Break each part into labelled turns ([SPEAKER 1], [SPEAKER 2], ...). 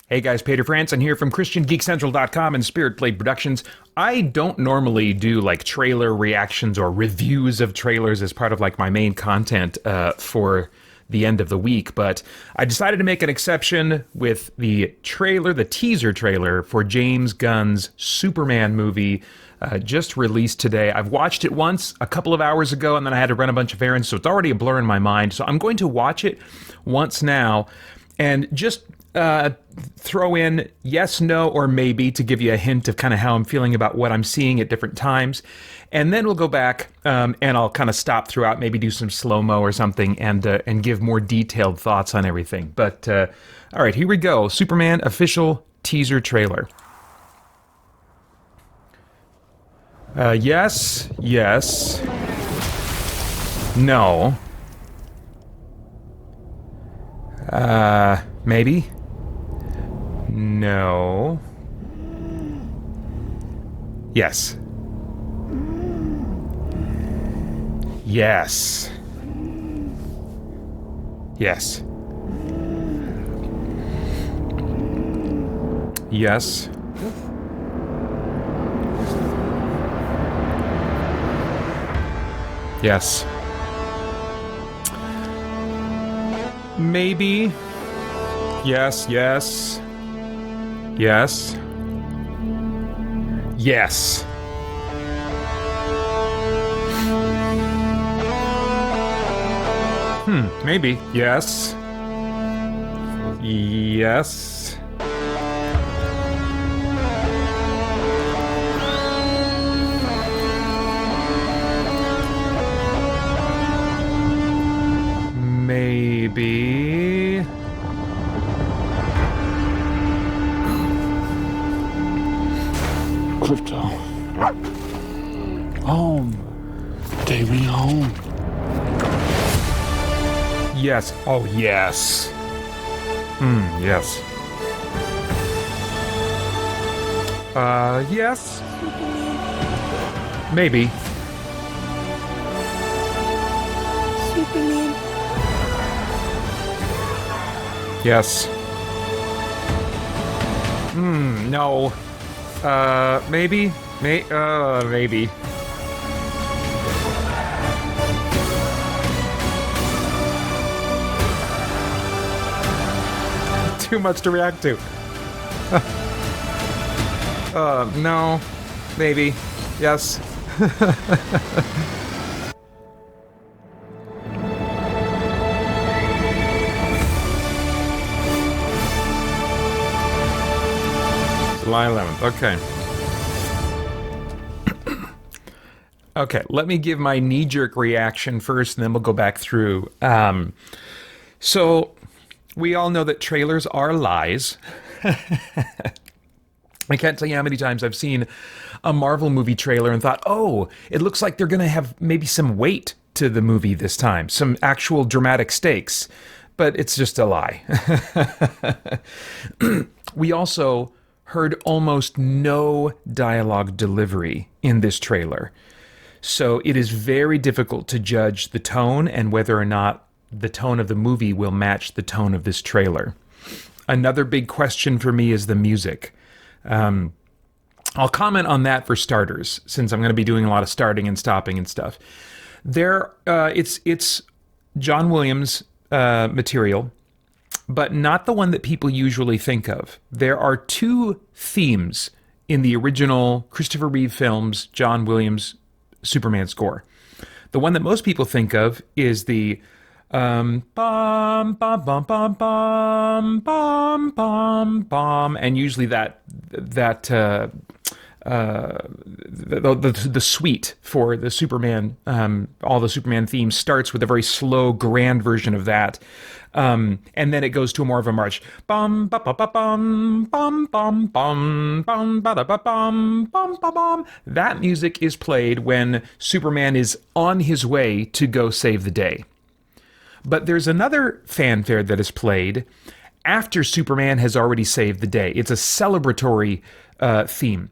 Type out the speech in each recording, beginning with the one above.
[SPEAKER 1] Hey guys, Peter Franson here from christiangeekcentral.com and Spirit Blade Productions. I don't normally do like trailer reactions or reviews of trailers as part of like my main content for the end of the week, but I decided to make an exception with the trailer, the teaser trailer for James Gunn's Superman movie just released today. I've watched it once a couple of hours ago and then I had to run a bunch of errands, so it's already a blur in my mind. So I'm going to watch it once now and just throw in yes, no, or maybe to give you a hint of kind of how I'm feeling about what I'm seeing at different times. And then we'll go back and I'll kind of stop throughout, maybe do some slow-mo or something and give more detailed thoughts on everything. But all right, here we go. Superman official teaser trailer. Yes, yes, no, maybe. No. Yes. Yes. Yes. Yes. Yes. Maybe. Yes, yes. Yes. Yes. Maybe. Yes. Yes. Maybe.
[SPEAKER 2] Crypto. Home. Take me home.
[SPEAKER 1] Yes. Oh, yes. Yes. Yes. Maybe.
[SPEAKER 3] Superman.
[SPEAKER 1] Yes. No. Maybe? Maybe. Too much to react to. No. Maybe. Yes. July 11th. Okay. Okay, let me give my knee-jerk reaction first, and then we'll go back through. So, we all know that trailers are lies. I can't tell you how many times I've seen a Marvel movie trailer and thought, oh, it looks like they're going to have maybe some weight to the movie this time, some actual dramatic stakes, but it's just a lie. We also heard almost no dialogue delivery in this trailer. So it is very difficult to judge the tone and whether or not the tone of the movie will match the tone of this trailer. Another big question for me is the music. I'll comment on that for starters, since I'm going to be doing a lot of starting and stopping and stuff. It's John Williams material, but not the one that people usually think of. There are two themes in the original Christopher Reeve films, John Williams Superman score. The one that most people think of is the bum bum bum bum bum bum bum bum, and usually the suite for the Superman, all the Superman themes starts with a very slow, grand version of that. And then it goes to more of a march. Bum ba ba ba bum bum bum bum bum ba da ba bum bum ba bum. That music is played when Superman is on his way to go save the day. But there's another fanfare that is played after Superman has already saved the day. It's a celebratory theme.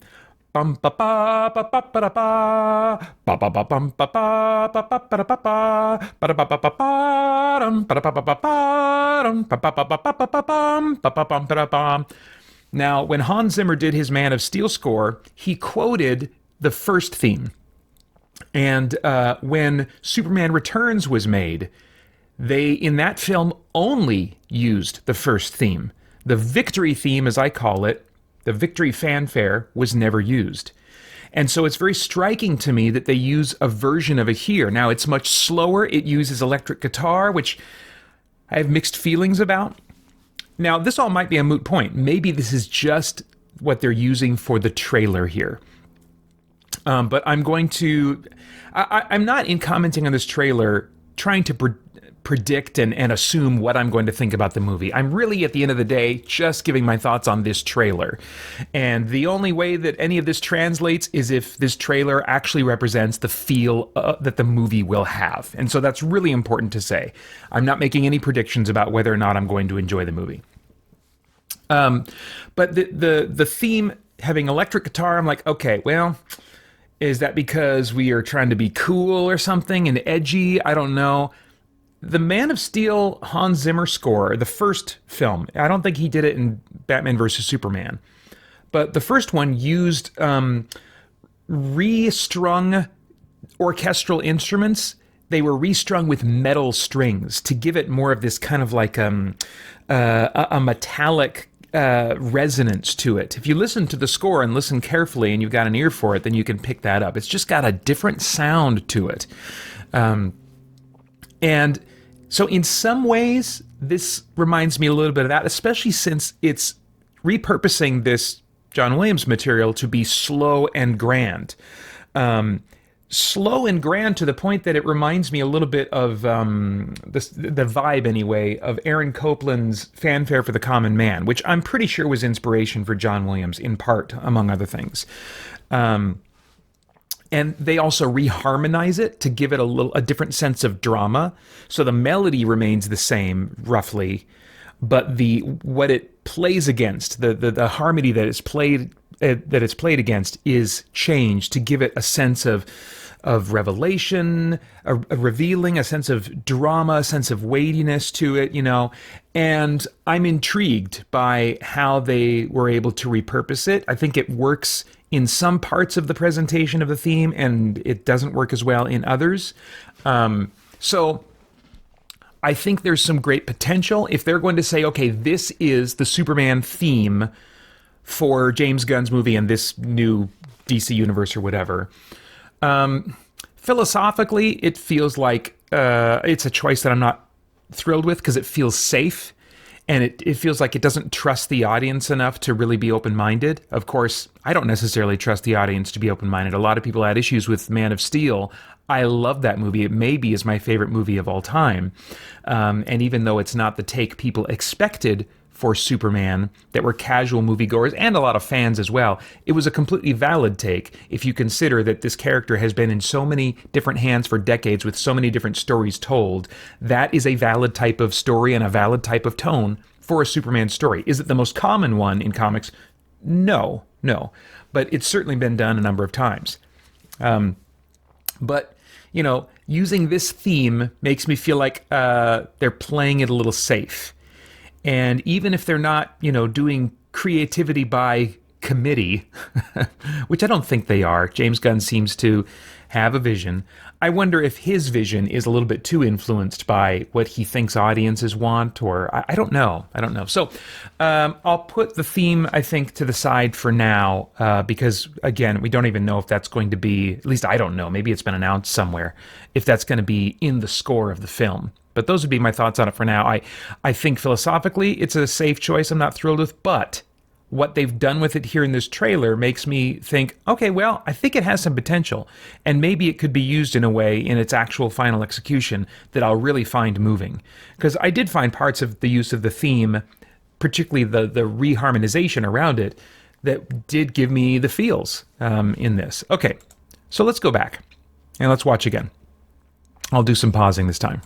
[SPEAKER 1] bum ba ba ba ba ba da ba ba ba ba bum ba ba ba ba ba da ba ba ba ba ba ba dum ba ba ba ba ba dum ba ba ba ba ba ba bum ba ba bum ba da bum. Now, when Hans Zimmer did his Man of Steel score, he quoted the first theme. And when Superman Returns was made, they, in that film, only used the first theme. The victory theme, as I call it, the victory fanfare, was never used. And so it's very striking to me that they use a version of it here. Now, it's much slower. It uses electric guitar, which I have mixed feelings about. Now, this all might be a moot point. Maybe this is just what they're using for the trailer here. But I'm going to... I'm not, in commenting on this trailer, trying to predict and assume what I'm going to think about the movie. I'm really, at the end of the day, just giving my thoughts on this trailer. And the only way that any of this translates is if this trailer actually represents the feel that the movie will have. And so that's really important to say. I'm not making any predictions about whether or not I'm going to enjoy the movie. But the theme, having electric guitar, I'm like, okay, well... Is that because we are trying to be cool or something and edgy? I don't know. The Man of Steel Hans Zimmer score, the first film, I don't think he did it in Batman vs. Superman, but the first one used restrung orchestral instruments. They were restrung with metal strings to give it more of this kind of like a metallic resonance to it. If you listen to the score and listen carefully and you've got an ear for it, then you can pick that up. It's just got a different sound to it. And so in some ways, this reminds me a little bit of that, especially since it's repurposing this John Williams material to be slow and grand. Slow and grand to the point that it reminds me a little bit of the vibe, anyway, of Aaron Copland's Fanfare for the Common Man, which I'm pretty sure was inspiration for John Williams, in part, among other things. And they also reharmonize it to give it a different sense of drama. So the melody remains the same, roughly, but what it plays against, the harmony that it's played against, is changed to give it a sense of revelation, a revealing, a sense of drama, a sense of weightiness to it, and I'm intrigued by how they were able to repurpose it. I think it works in some parts of the presentation of the theme, and it doesn't work as well in others. So I think there's some great potential if they're going to say, okay, this is the Superman theme for James Gunn's movie and this new DC universe or whatever. Philosophically, it feels like it's a choice that I'm not thrilled with because it feels safe, and it feels like it doesn't trust the audience enough to really be open-minded. Of course, I don't necessarily trust the audience to be open-minded. A lot of people had issues with Man of Steel. I love that movie. It maybe is my favorite movie of all time. And even though it's not the take people expected for Superman, that were casual moviegoers and a lot of fans as well, it was a completely valid take if you consider that this character has been in so many different hands for decades with so many different stories told. That is a valid type of story and a valid type of tone for a Superman story. Is it the most common one in comics? No. But it's certainly been done a number of times. But, using this theme makes me feel like they're playing it a little safe. And even if they're not, doing creativity by committee, which I don't think they are, James Gunn seems to have a vision. I wonder if his vision is a little bit too influenced by what he thinks audiences want, or I don't know. So I'll put the theme, I think, to the side for now, because, again, we don't even know if that's going to be, at least I don't know, maybe it's been announced somewhere, if that's going to be in the score of the film. But those would be my thoughts on it for now. I think philosophically it's a safe choice I'm not thrilled with, but what they've done with it here in this trailer makes me think, okay, well, I think it has some potential, and maybe it could be used in a way in its actual final execution that I'll really find moving. Because I did find parts of the use of the theme, particularly the reharmonization around it, that did give me the feels in this. Okay, so let's go back and let's watch again. I'll do some pausing this time.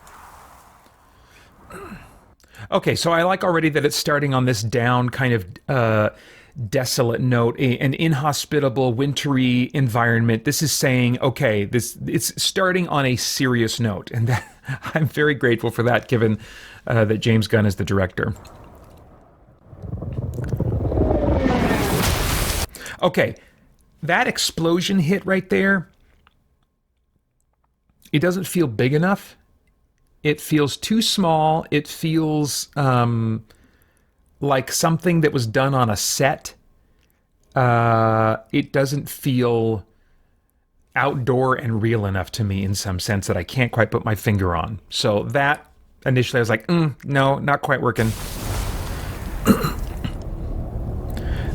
[SPEAKER 1] Okay, so I like already that it's starting on this down kind of desolate note, an inhospitable, wintry environment. This is saying, okay, it's starting on a serious note, and that, I'm very grateful for that, given that James Gunn is the director. Okay, that explosion hit right there, it doesn't feel big enough. It feels too small. It feels like something that was done on a set. It doesn't feel outdoor and real enough to me in some sense that I can't quite put my finger on. So that, initially I was like, no, not quite working.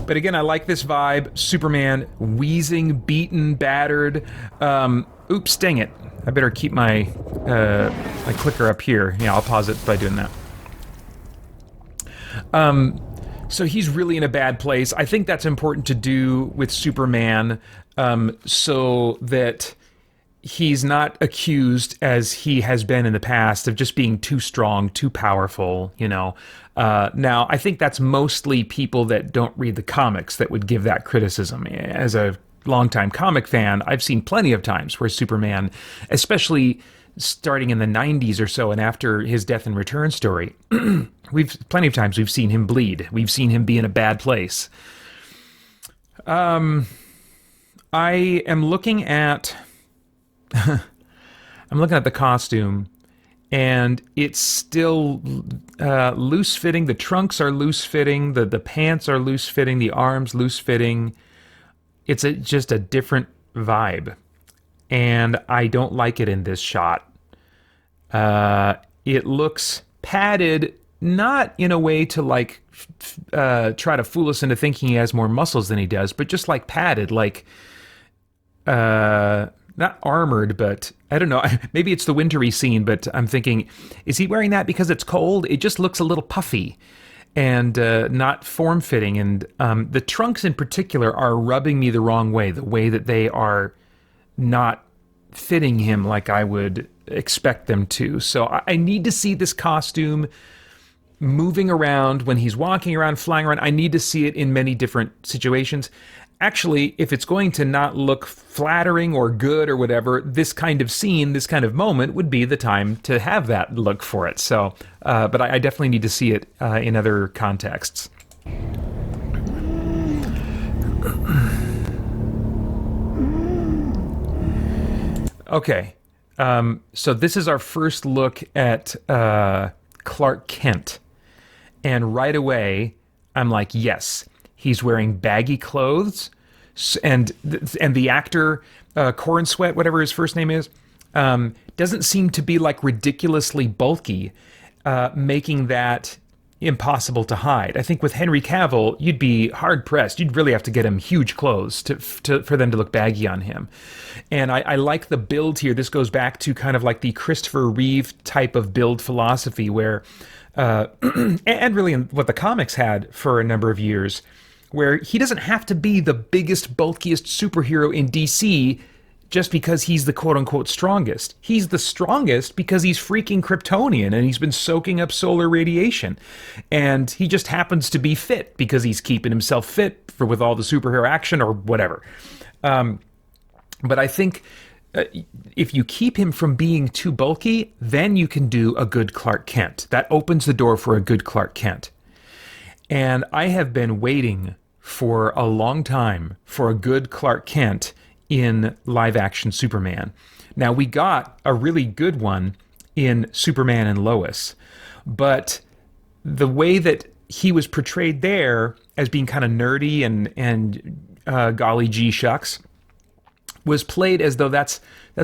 [SPEAKER 1] But again, I like this vibe. Superman, wheezing, beaten, battered. Oops, dang it. I better keep my my clicker up here. Yeah, I'll pause it by doing that. So he's really in a bad place. I think that's important to do with Superman, so that he's not accused, as he has been in the past, of just being too strong, too powerful, you know. Now, I think that's mostly people that don't read the comics that would give that criticism. As a longtime comic fan, I've seen plenty of times where Superman, especially starting in the 90s or so and after his death and return story, plenty of times we've seen him bleed. We've seen him be in a bad place. I am looking at the costume, and it's still loose fitting. The trunks are loose fitting. The pants are loose fitting. The arms loose fitting. It's just a different vibe, and I don't like it in this shot. It looks padded, not in a way to like try to fool us into thinking he has more muscles than he does, but just like padded, like not armored, but I don't know. Maybe it's the wintry scene, but I'm thinking, is he wearing that because it's cold? It just looks a little puffy and not form-fitting. And the trunks in particular are rubbing me the wrong way, the way that they are not fitting him like I would expect them to. So I need to see this costume moving around when he's walking around, flying around. I need to see it in many different situations. Actually, if it's going to not look flattering or good or whatever, this kind of scene, this kind of moment would be the time to have that look for it. So, but I definitely need to see it in other contexts. Okay, so this is our first look at Clark Kent. And right away, I'm like, yes, he's wearing baggy clothes, and the actor, Corn Sweat, whatever his first name is, doesn't seem to be like ridiculously bulky, making that impossible to hide. I think with Henry Cavill, you'd be hard pressed. You'd really have to get him huge clothes for them to look baggy on him. And I like the build here. This goes back to kind of like the Christopher Reeve type of build philosophy where, and really what the comics had for a number of years, where he doesn't have to be the biggest, bulkiest superhero in DC just because he's the quote-unquote strongest. He's the strongest because he's freaking Kryptonian and he's been soaking up solar radiation. And he just happens to be fit because he's keeping himself fit with all the superhero action or whatever. But I think if you keep him from being too bulky, then you can do a good Clark Kent. That opens the door for a good Clark Kent. And I have been waiting for a long time for a good Clark Kent in live-action Superman. Now, we got a really good one in Superman and Lois, but the way that he was portrayed there as being kind of nerdy and golly gee shucks was played as though that's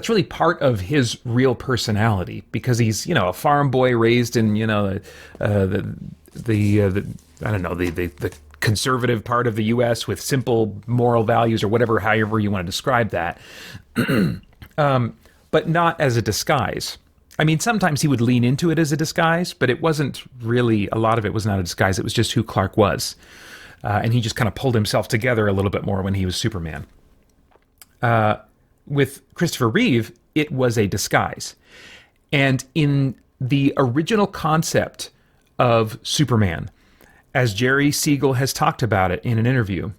[SPEAKER 1] really part of his real personality, because he's, you know, a farm boy raised in, you know, the I don't know, the conservative part of the U.S. with simple moral values or whatever, however you want to describe that, but not as a disguise. I mean, sometimes he would lean into it as a disguise, but it wasn't really, a lot of it was not a disguise. It was just who Clark was. And he just kind of pulled himself together a little bit more when he was Superman. With Christopher Reeve, it was a disguise. And in the original concept of Superman, as Jerry Siegel has talked about it in an interview.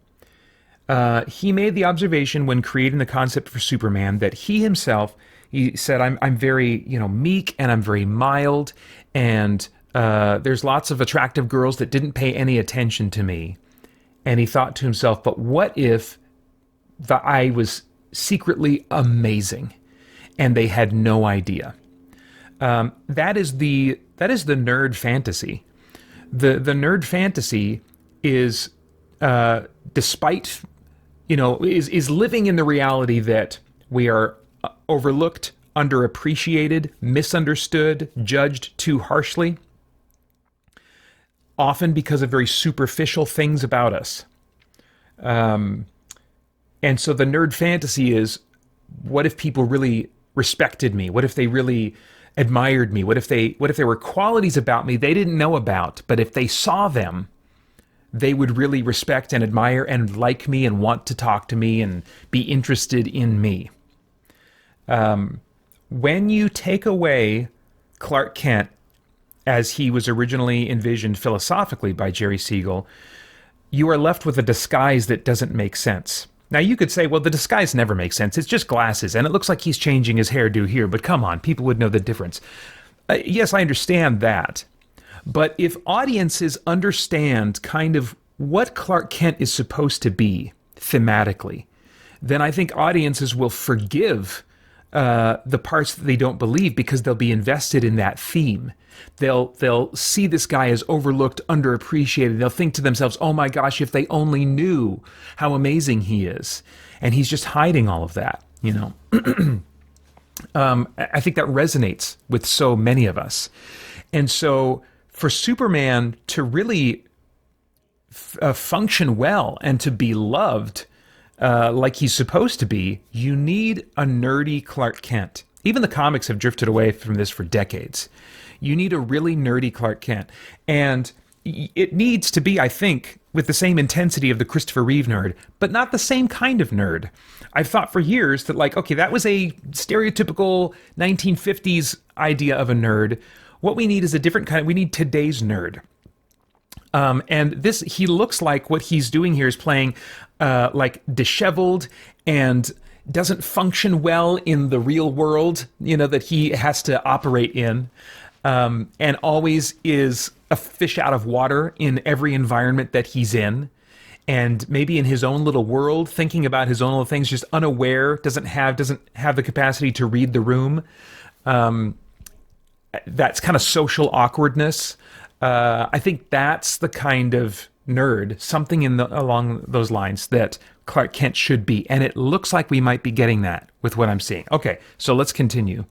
[SPEAKER 1] He made the observation when creating the concept for Superman that he himself, he said, I'm very, meek, and I'm very mild, and there's lots of attractive girls that didn't pay any attention to me. And he thought to himself, but what if I was secretly amazing and they had no idea? That is the nerd fantasy. The nerd fantasy is, despite, is living in the reality that we are overlooked, underappreciated, misunderstood, judged too harshly, often because of very superficial things about us. And so the nerd fantasy is, what if people really respected me? What if they really admired me? What if there were qualities about me they didn't know about, but if they saw them, they would really respect and admire and like me and want to talk to me and be interested in me. When you take away Clark Kent as he was originally envisioned philosophically by Jerry Siegel, you are left with a disguise that doesn't make sense. Now, you could say, well, the disguise never makes sense. It's just glasses, and it looks like he's changing his hairdo here, but come on, people would know the difference. Yes, I understand that. But if audiences understand kind of what Clark Kent is supposed to be thematically, then I think audiences will forgive the parts that they don't believe because they'll be invested in that theme. They'll see this guy as overlooked, underappreciated. They'll think to themselves, oh my gosh, if they only knew how amazing he is. And he's just hiding all of that, I think that resonates with so many of us. And so for Superman to really function well and to be loved like he's supposed to be, you need a nerdy Clark Kent. Even the comics have drifted away from this for decades. You need a really nerdy Clark Kent. And it needs to be, I think, with the same intensity of the Christopher Reeve nerd, but not the same kind of nerd. I've thought for years that, okay, that was a stereotypical 1950s idea of a nerd. What we need is a different kind. We need today's nerd. And this, he looks like what he's doing here is playing disheveled and doesn't function well in the real world, that he has to operate in, and always is a fish out of water in every environment that he's in, and maybe in his own little world, thinking about his own little things, just unaware, doesn't have the capacity to read the room. That's kind of social awkwardness. I think that's the kind of nerd, something along those lines that Clark Kent should be. And it looks like we might be getting that with what I'm seeing. Okay, so let's continue.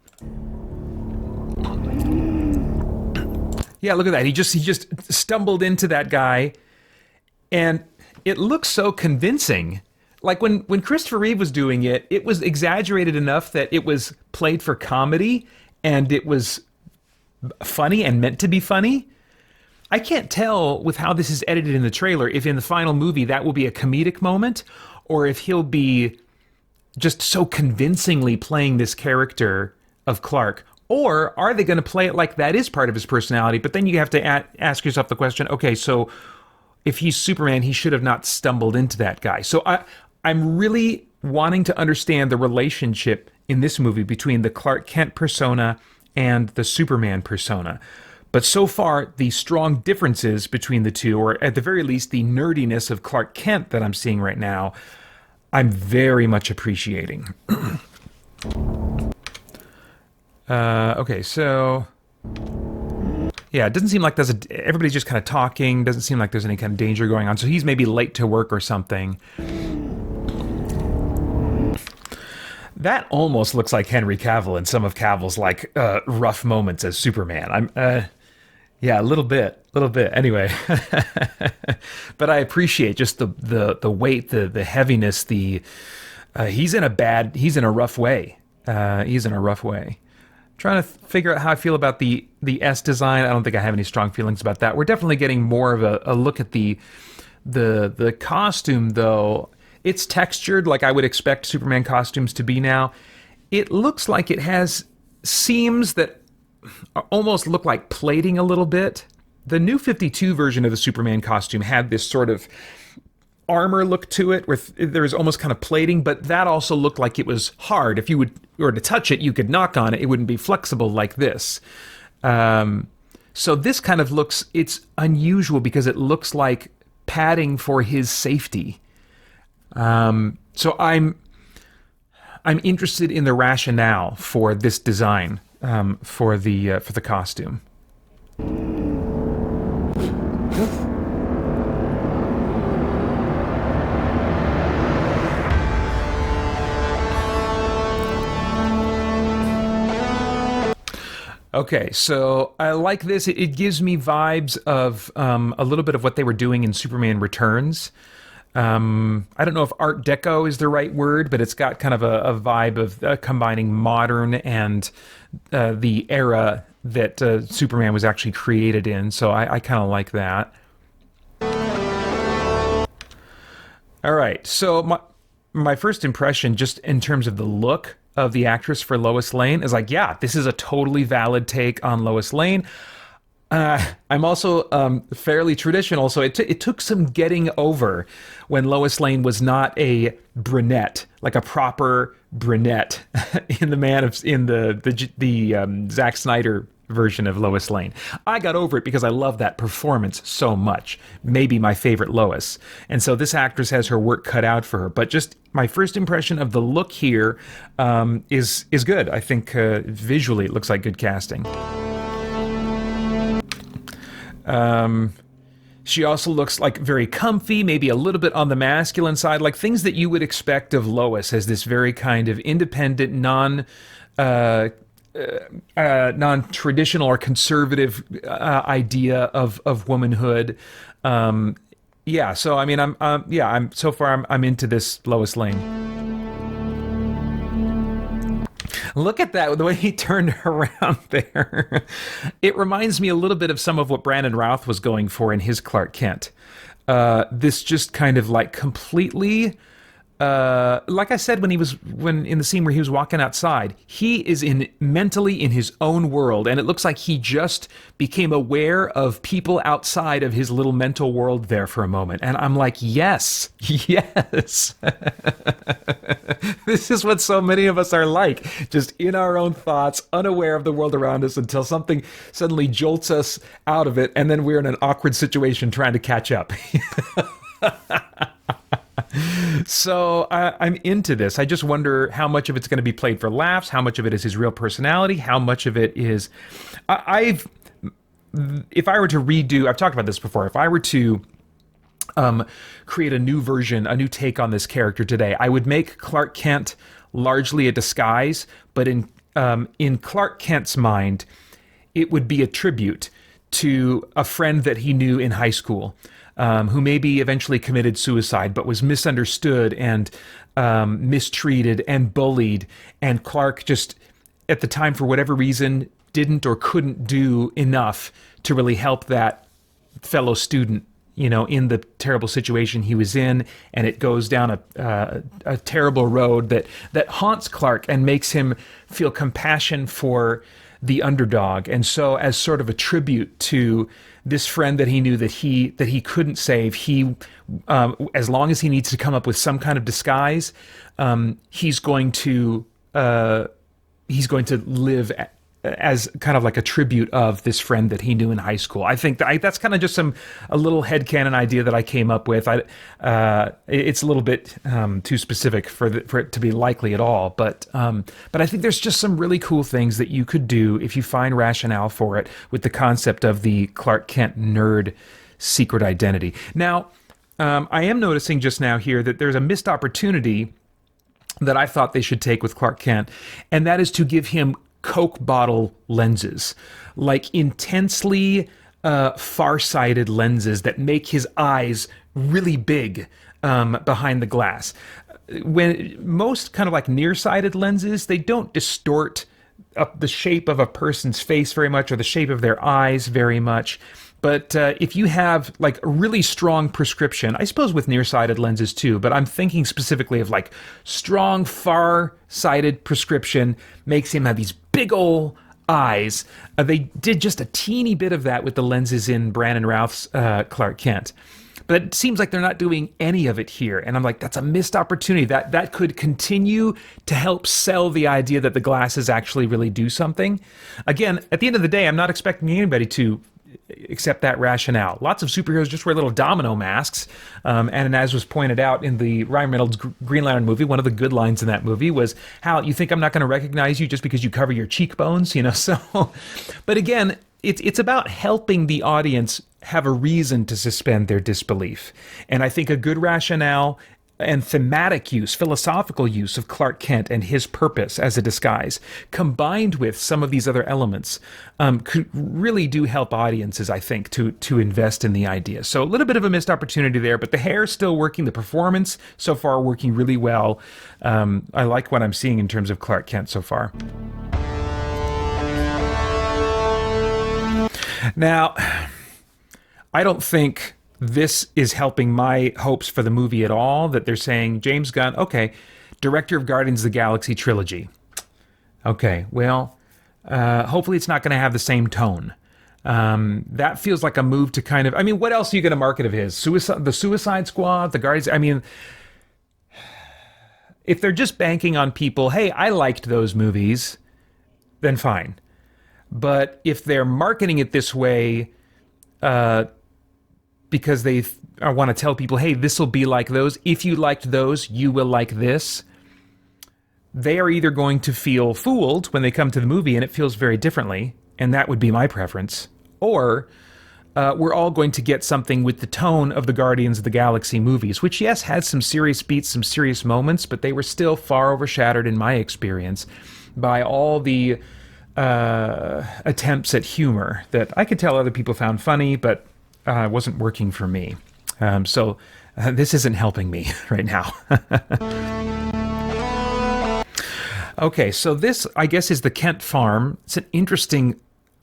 [SPEAKER 1] Yeah, look at that. He just stumbled into that guy, and it looks so convincing. Like when Christopher Reeve was doing it, it was exaggerated enough that it was played for comedy, and it was funny and meant to be funny. I can't tell with how this is edited in the trailer if in the final movie that will be a comedic moment or if he'll be just so convincingly playing this character of Clark. Or are they going to play it like that is part of his personality? But then you have to ask yourself the question, okay, so if he's Superman, he should have not stumbled into that guy. So I'm really wanting to understand the relationship in this movie between the Clark Kent persona and the Superman persona. But so far, the strong differences between the two, or at the very least, the nerdiness of Clark Kent that I'm seeing right now, I'm very much appreciating. Okay, so... yeah, it doesn't seem like everybody's just kind of talking, doesn't seem like there's any kind of danger going on, so he's maybe late to work or something. That almost looks like Henry Cavill in some of Cavill's rough moments as Superman. Yeah, a little bit. Anyway, but I appreciate just the weight, the heaviness. He's in a rough way. Trying to figure out how I feel about the S design. I don't think I have any strong feelings about that. We're definitely getting more of a look at the costume, though. It's textured like I would expect Superman costumes to be now. It looks like it has seams that almost look like plating a little bit. the New 52 version of the Superman costume had this sort of armor look to it, where there was almost kind of plating, but that also looked like it was hard. If you were to touch it, you could knock on it. It wouldn't be flexible like this. So this kind of looks, it's unusual because it looks like padding for his safety. So I'm interested in the rationale for this design, for the costume. Okay, so I like this. It gives me vibes of a little bit of what they were doing in Superman Returns. I don't know if Art Deco is the right word, but it's got kind of a vibe of combining modern and the era that Superman was actually created in. So I kind of like that. All right, so my first impression, just in terms of the look of the actress for Lois Lane, is like, yeah, this is a totally valid take on Lois Lane. I'm also fairly traditional, so it took some getting over when Lois Lane was not a brunette, like a proper brunette in the Zack Snyder version of Lois Lane. I got over it because I love that performance so much. Maybe my favorite Lois. And so this actress has her work cut out for her. But just my first impression of the look here is good. I think visually it looks like good casting. She also looks like very comfy, maybe a little bit on the masculine side, like things that you would expect of Lois as this very kind of independent, non-traditional or conservative idea of womanhood. Yeah, so I mean, I'm so far I'm into this Lois Lane. Look at that, the way he turned around there. It reminds me a little bit of some of what Brandon Routh was going for in his Clark Kent. This just kind of like completely, like I said when in the scene where he was walking outside, he is mentally in his own world, and it looks like he just became aware of people outside of his little mental world there for a moment. And I'm like, yes. This is what so many of us are like, just in our own thoughts, unaware of the world around us until something suddenly jolts us out of it, and then we're in an awkward situation trying to catch up. So I'm into this. I just wonder how much of it's going to be played for laughs, how much of it is his real personality, how much of it is... If I were to redo... I've talked about this before. If I were to create a new version, a new take on this character today, I would make Clark Kent largely a disguise, but in Clark Kent's mind, it would be a tribute to a friend that he knew in high school, who maybe eventually committed suicide, but was misunderstood and mistreated and bullied. And Clark just, at the time, for whatever reason, didn't or couldn't do enough to really help that fellow student, in the terrible situation he was in. And it goes down a terrible road that haunts Clark and makes him feel compassion for the underdog. And so, as sort of a tribute to this friend that he knew that he couldn't save, he as long as he needs to come up with some kind of disguise, he's going to live as kind of like a tribute of this friend that he knew in high school. I think that's kind of just a little headcanon idea that I came up with. It's a little bit too specific for it to be likely at all, but I think there's just some really cool things that you could do if you find rationale for it with the concept of the Clark Kent nerd secret identity. Now, I am noticing just now here that there's a missed opportunity that I thought they should take with Clark Kent, and that is to give him Coke bottle lenses, like intensely far-sighted lenses that make his eyes really big behind the glass. When most kind of like nearsighted lenses, they don't distort the shape of a person's face very much or the shape of their eyes very much. But if you have like a really strong prescription, I suppose with nearsighted lenses too, but I'm thinking specifically of like strong far-sighted prescription makes him have these big ol' eyes. They did just a teeny bit of that with the lenses in Brandon Routh's Clark Kent. But it seems like they're not doing any of it here. And I'm like, that's a missed opportunity. That could continue to help sell the idea that the glasses actually really do something. Again, at the end of the day, I'm not expecting anybody to accept that rationale. Lots of superheroes just wear little domino masks. And as was pointed out in the Ryan Reynolds Green Lantern movie, one of the good lines in that movie was, Hal, you think I'm not going to recognize you just because you cover your cheekbones? So, but again, it's about helping the audience have a reason to suspend their disbelief. And I think a good rationale and thematic use, philosophical use of Clark Kent and his purpose as a disguise, combined with some of these other elements, could really do help audiences, I think, to invest in the idea. So a little bit of a missed opportunity there, but the hair still working, the performance so far working really well. I like what I'm seeing in terms of Clark Kent so far. Now, I don't think this is helping my hopes for the movie at all, that they're saying, James Gunn, okay, director of Guardians of the Galaxy trilogy. Okay, well, hopefully it's not going to have the same tone. That feels like a move to kind of, I mean, what else are you going to market of his? The Suicide Squad, the Guardians, I mean, if they're just banking on people, hey, I liked those movies, then fine. But if they're marketing it this way, because they want to tell people, hey, this will be like those. If you liked those, you will like this. They are either going to feel fooled when they come to the movie and it feels very differently, and that would be my preference, or we're all going to get something with the tone of the Guardians of the Galaxy movies, which, yes, had some serious beats, some serious moments, but they were still far overshadowed, in my experience, by all the attempts at humor that I could tell other people found funny, but wasn't working for me. So this isn't helping me right now. Okay, so this, I guess, is the Kent farm. It's an interesting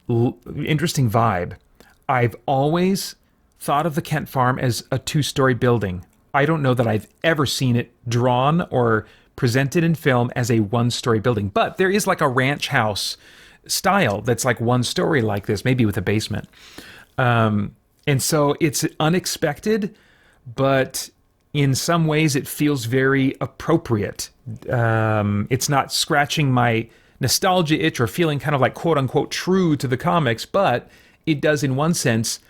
[SPEAKER 1] vibe. I've always thought of the Kent farm as a 2-story building. I don't know that I've ever seen it drawn or presented in film as a 1-story building, but there is like a ranch house style that's like 1 story like this, maybe with a basement. And so it's unexpected, but in some ways it feels very appropriate. It's not scratching my nostalgia itch or feeling kind of like quote unquote true to the comics, but it does in one sense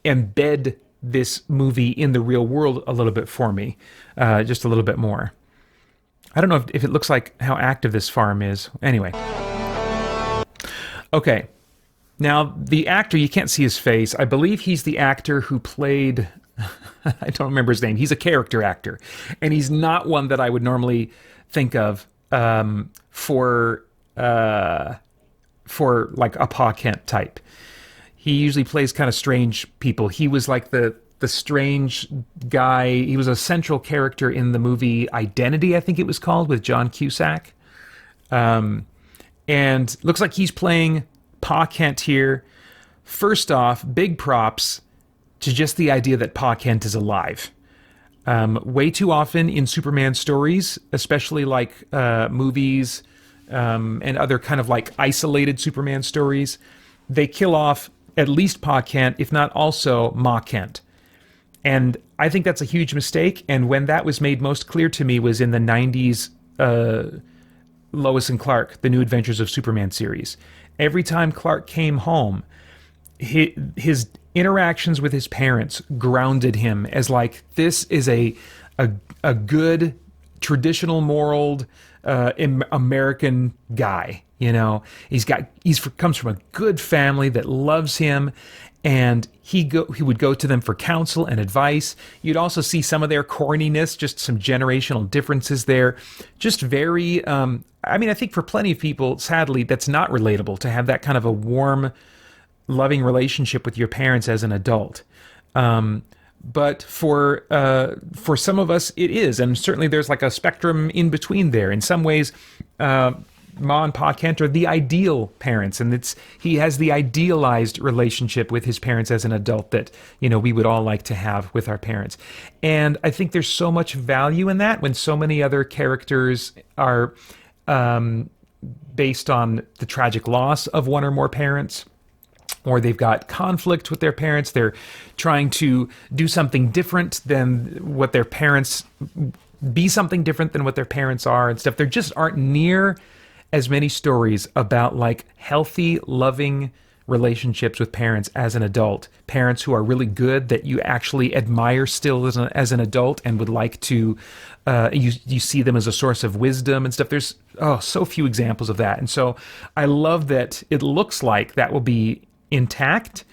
[SPEAKER 1] embed this movie in the real world a little bit for me, just a little bit more. I don't know if it looks like how active this farm is. Anyway. Okay. Now, the actor, you can't see his face. I believe he's the actor who played, I don't remember his name. He's a character actor. And he's not one that I would normally think of for like a Pa Kent type. He usually plays kind of strange people. He was like the strange guy. He was a central character in the movie Identity, I think it was called, with John Cusack. And looks like he's playing Pa Kent here. First off, big props to just the idea that Pa Kent is alive. Way too often in Superman stories, especially like movies and other kind of like isolated Superman stories, they kill off at least Pa Kent, if not also Ma Kent. And I think that's a huge mistake. And when that was made most clear to me was in the 90s Lois and Clark, The New Adventures of Superman series. Every time Clark came home, his interactions with his parents grounded him as like, this is a good, traditional, moral American guy. You know, he's comes from a good family that loves him, and he would go to them for counsel and advice. You'd also see some of their corniness, just some generational differences there. Just very, I mean, I think for plenty of people, sadly, that's not relatable to have that kind of a warm, loving relationship with your parents as an adult. But for some of us, it is, and certainly there's like a spectrum in between there. In some ways, Ma and Pa Kent are the ideal parents, and he has the idealized relationship with his parents as an adult that, you know, we would all like to have with our parents. And I think there's so much value in that when so many other characters are based on the tragic loss of one or more parents, or they've got conflict with their parents. They're trying to do something different than what their parents, be something different than what their parents are and stuff. There just aren't near as many stories about like healthy, loving relationships with parents as an adult. Parents who are really good that you actually admire still as an adult and would like to, you see them as a source of wisdom and stuff. There's so few examples of that. And so I love that it looks like that will be intact.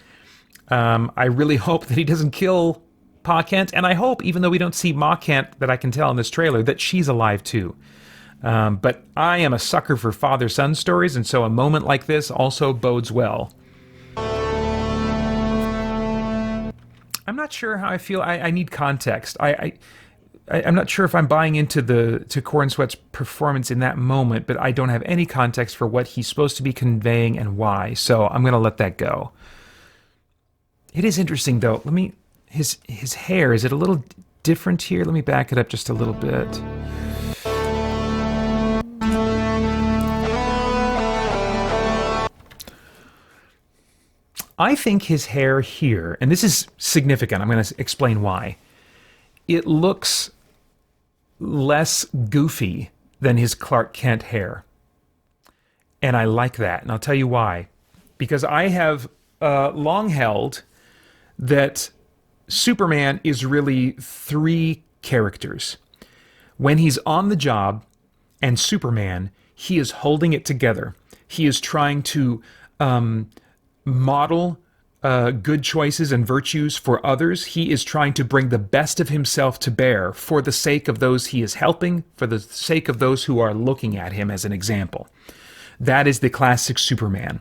[SPEAKER 1] I really hope that he doesn't kill Pa Kent, and I hope, even though we don't see Ma Kent that I can tell in this trailer, that she's alive too. But I am a sucker for father-son stories, and so a moment like this also bodes well. I'm not sure how I feel. I need context. I'm not sure if I'm buying into Corn Sweat's performance in that moment, but I don't have any context for what he's supposed to be conveying and why. So I'm going to let that go. It is interesting, though. His hair, is it a little different here? Let me back it up just a little bit. I think his hair here, and this is significant, I'm going to explain why. It looks less goofy than his Clark Kent hair. And I like that, and I'll tell you why. Because I have long held that Superman is really three characters. When he's on the job and Superman, he is holding it together. He is trying to model good choices and virtues for others. He is trying to bring the best of himself to bear for the sake of those he is helping, for the sake of those who are looking at him as an example. That is the classic Superman.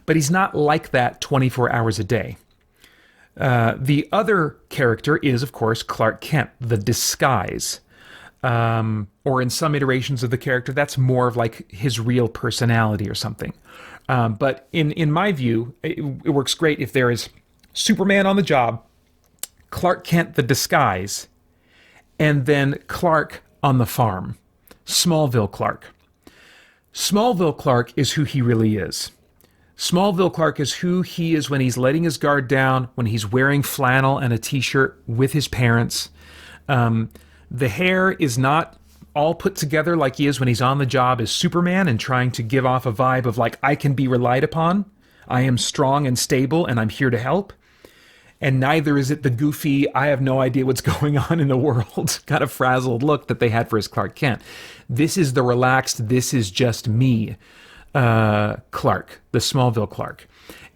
[SPEAKER 1] But he's not like that 24 hours a day. The other character is, of course, Clark Kent, the disguise. Or in some iterations of the character, that's more of like his real personality or something. But in my view, it works great if there is Superman on the job, Clark Kent the disguise, and then Clark on the farm. Smallville Clark. Smallville Clark is who he really is. Smallville Clark is who he is when he's letting his guard down, when he's wearing flannel and a t-shirt with his parents. The hair is not all put together like he is when he's on the job as Superman and trying to give off a vibe of like, I can be relied upon. I am strong and stable and I'm here to help. And neither is it the goofy, I have no idea what's going on in the world, kind of frazzled look that they had for his Clark Kent. This is the relaxed, this is just me, Clark, the Smallville Clark.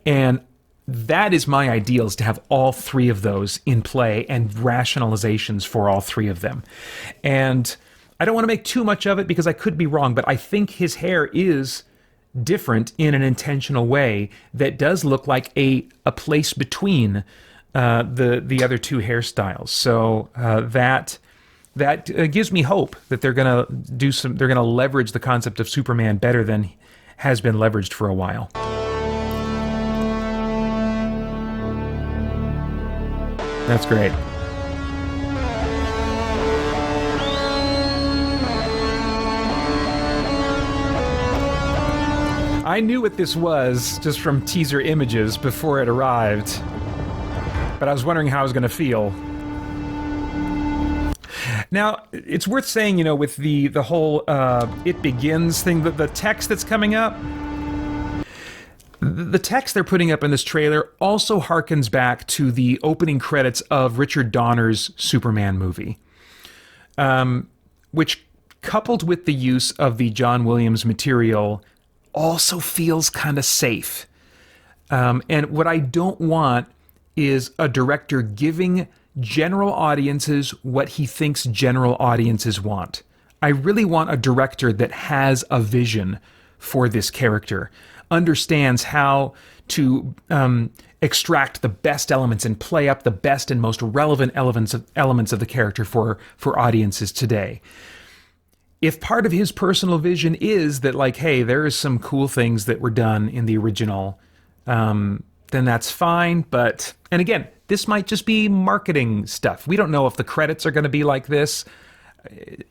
[SPEAKER 1] And that is my ideal, is to have all three of those in play and rationalizations for all three of them. And I don't want to make too much of it because I could be wrong, but I think his hair is different in an intentional way that does look like a place between the other two hairstyles. So that gives me hope that they're gonna they're gonna leverage the concept of Superman better than has been leveraged for a while. That's great. I knew what this was just from teaser images before it arrived, but I was wondering how I was going to feel. Now, it's worth saying, with the whole It Begins thing, the text that's coming up, the text they're putting up in this trailer also harkens back to the opening credits of Richard Donner's Superman movie, which, coupled with the use of the John Williams material, also feels kind of safe. And what I don't want is a director giving general audiences what he thinks general audiences want. I really want a director that has a vision for this character, understands how to extract the best elements and play up the best and most relevant elements of the character for audiences today. If part of his personal vision is that, like, hey, there is some cool things that were done in the original, then that's fine. But, and again, this might just be marketing stuff. We don't know if the credits are going to be like this.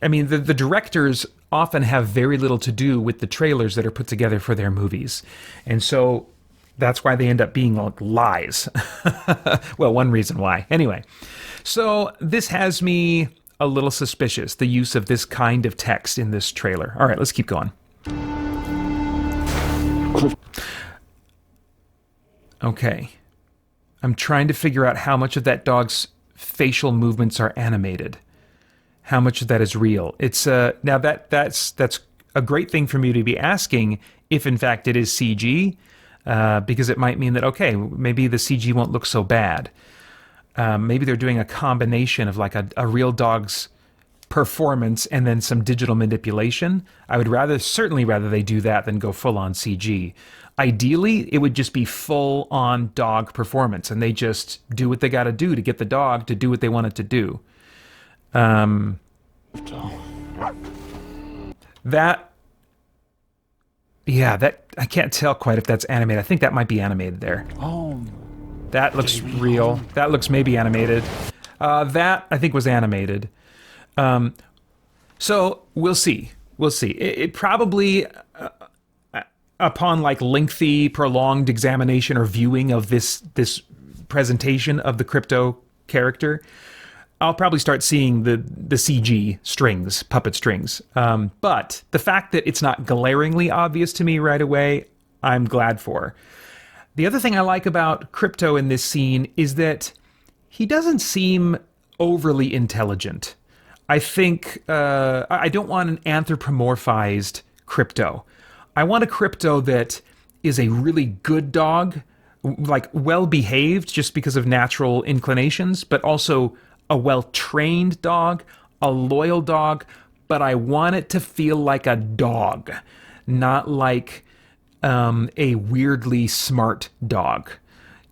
[SPEAKER 1] I mean, the directors often have very little to do with the trailers that are put together for their movies. And so that's why they end up being like lies. Well, one reason why. Anyway, so this has me a little suspicious, the use of this kind of text in this trailer. All right, let's keep going. Okay. I'm trying to figure out how much of that dog's facial movements are animated. How much of that is real? It's now that's a great thing for me to be asking if in fact it is CG, because it might mean that, okay, maybe the CG won't look so bad. Maybe they're doing a combination of like a real dog's performance and then some digital manipulation. I would certainly rather they do that than go full on CG. Ideally, it would just be full on dog performance, and they just do what they got to do to get the dog to do what they want it to do. That I can't tell quite if that's animated. I think that might be animated there. That looks real. That looks maybe animated. That I think was animated. So we'll see. We'll see. It probably, upon like lengthy, prolonged examination or viewing of this presentation of the crypto character, I'll probably start seeing the CG strings, puppet strings. But the fact that it's not glaringly obvious to me right away, I'm glad for. The other thing I like about Crypto in this scene is that he doesn't seem overly intelligent. I think I don't want an anthropomorphized Crypto. I want a Crypto that is a really good dog, like well-behaved just because of natural inclinations, but also a well-trained dog, a loyal dog, but I want it to feel like a dog, not like a weirdly smart dog.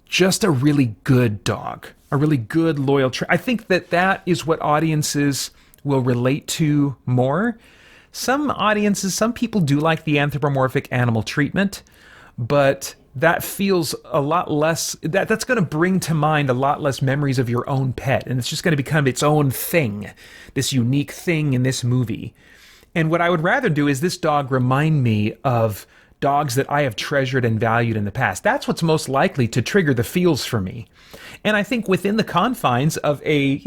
[SPEAKER 1] Just a really good dog, a really good, loyal I think that is what audiences will relate to more. Some audiences, some people do like the anthropomorphic animal treatment, but that feels a lot less, that's going to bring to mind a lot less memories of your own pet, and it's just going to become its own thing, this unique thing in this movie. And what I would rather do is this dog remind me of dogs that I have treasured and valued in the past. That's what's most likely to trigger the feels for me. And I think within the confines of a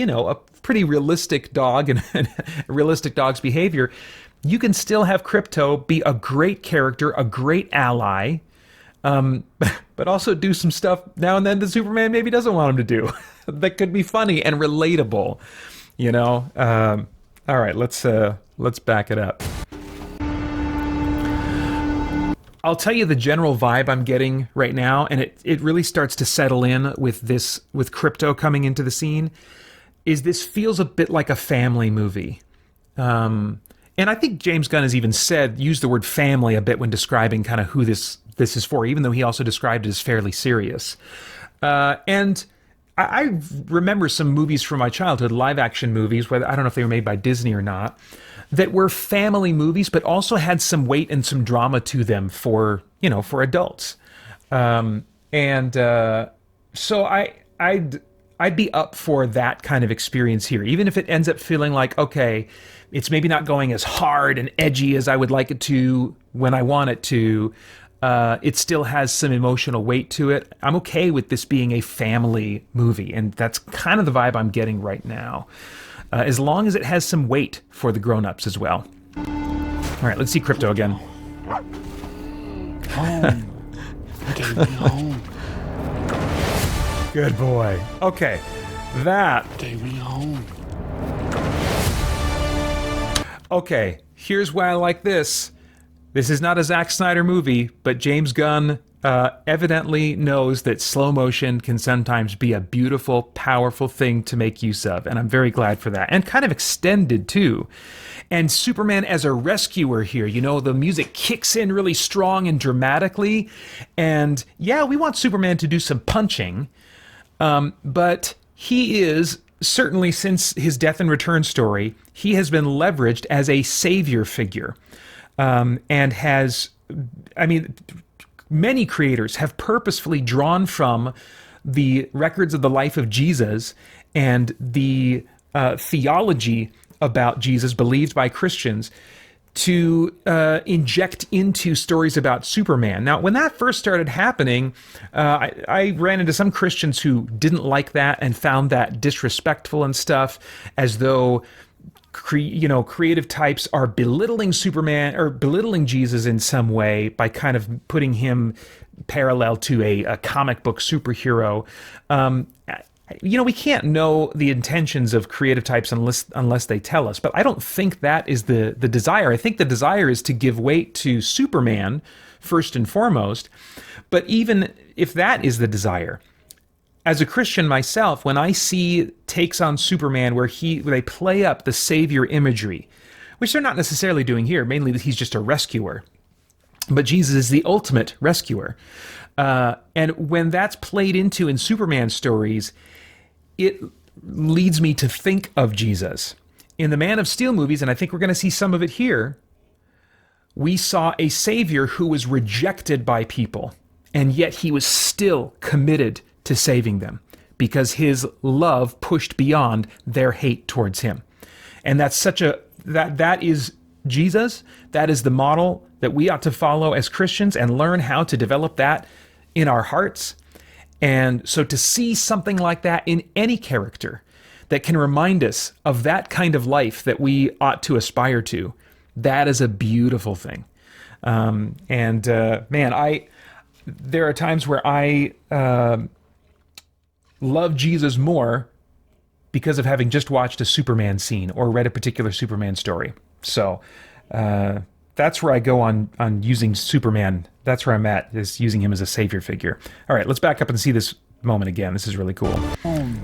[SPEAKER 1] pretty realistic dog and a realistic dog's behavior, you can still have Crypto be a great character, a great ally, but also do some stuff now and then that Superman maybe doesn't want him to do that could be funny and relatable, all right, let's back it up. I'll tell you the general vibe I'm getting right now, and it really starts to settle in with Crypto coming into the scene, is this feels a bit like a family movie. And I think James Gunn has even used the word family a bit when describing kind of who this is for, even though he also described it as fairly serious. And I remember some movies from my childhood, live action movies, whether I don't know if they were made by Disney or not, that were family movies, but also had some weight and some drama to them for adults. So I'd be up for that kind of experience here, even if it ends up feeling like, okay, it's maybe not going as hard and edgy as I would like it to when I want it to. It still has some emotional weight to it. I'm okay with this being a family movie, and that's kind of the vibe I'm getting right now. As long as it has some weight for the grown-ups as well. All right, let's see Crypto again.
[SPEAKER 2] Home. Take me home.
[SPEAKER 1] Good boy. Okay, that.
[SPEAKER 2] Take me home.
[SPEAKER 1] Okay, here's why I like this. This is not a Zack Snyder movie, but James Gunn evidently knows that slow motion can sometimes be a beautiful, powerful thing to make use of, and I'm very glad for that. And kind of extended, too. And Superman as a rescuer here, the music kicks in really strong and dramatically, and yeah, we want Superman to do some punching, but he is, certainly since his death and return story, he has been leveraged as a savior figure. And many creators have purposefully drawn from the records of the life of Jesus and the theology about Jesus believed by Christians to inject into stories about Superman. Now, when that first started happening, I ran into some Christians who didn't like that and found that disrespectful and stuff, as though creative types are belittling Superman or belittling Jesus in some way by kind of putting him parallel to a comic book superhero. We can't know the intentions of creative types unless they tell us. But I don't think that is the desire. I think the desire is to give weight to Superman first and foremost. But even if that is the desire, as a Christian myself, when I see takes on Superman where they play up the savior imagery, which they're not necessarily doing here, mainly that he's just a rescuer, but Jesus is the ultimate rescuer. And when that's played into in Superman stories, it leads me to think of Jesus. In the Man of Steel movies, and I think we're going to see some of it here, we saw a savior who was rejected by people, and yet he was still committed to saving them because his love pushed beyond their hate towards him. And that's that is Jesus. That is the model that we ought to follow as Christians and learn how to develop that in our hearts. And so to see something like that in any character that can remind us of that kind of life that we ought to aspire to, that is a beautiful thing. There are times where I love Jesus more because of having just watched a Superman scene or read a particular Superman story. So that's where I go on using Superman. That's where I'm at, is using him as a savior figure. All right, let's back up and see this moment again. This is really cool.
[SPEAKER 2] Home.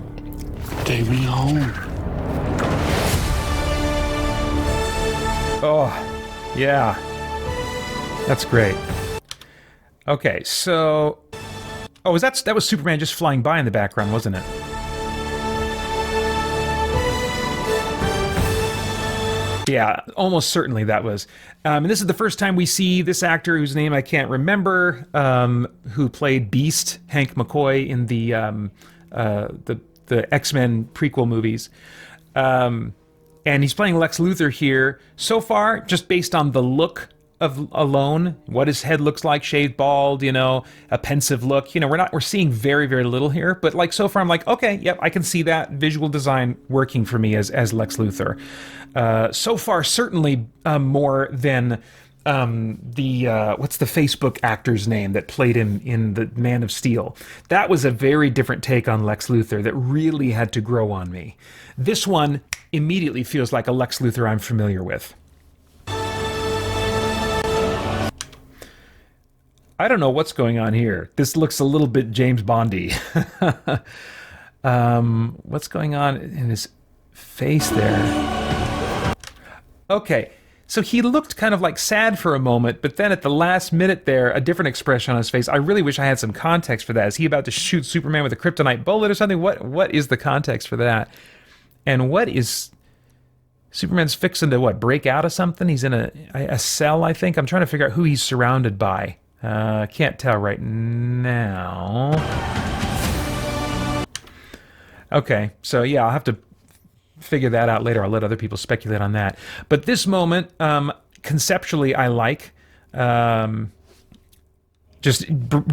[SPEAKER 2] Take me home.
[SPEAKER 1] Oh, yeah. That's great. Okay, so... Oh, that was Superman just flying by in the background, wasn't it? Yeah, almost certainly that was. And this is the first time we see this actor whose name I can't remember, who played Beast, Hank McCoy, in the X-Men prequel movies. And he's playing Lex Luthor here. So far, just based on the look alone, what his head looks like, shaved bald, a pensive look, we're seeing very, very little here, but like so far I'm like, okay, yep, I can see that visual design working for me as Lex Luthor. So far, certainly more than what's the Facebook actor's name that played him in the Man of Steel. That was a very different take on Lex Luthor that really had to grow on me. This one immediately feels like a Lex Luthor I'm familiar with. I don't know what's going on here. This looks a little bit James Bondy. What's going on in his face there? Okay, so he looked kind of like sad for a moment, but then at the last minute there, a different expression on his face. I really wish I had some context for that. Is he about to shoot Superman with a kryptonite bullet or something? What is the context for that? And what is... Superman's fixing to, break out of something? He's in a cell, I think. I'm trying to figure out who he's surrounded by. Can't tell right now. Okay, so yeah, I'll have to figure that out later. I'll let other people speculate on that. But this moment, conceptually, I like. Just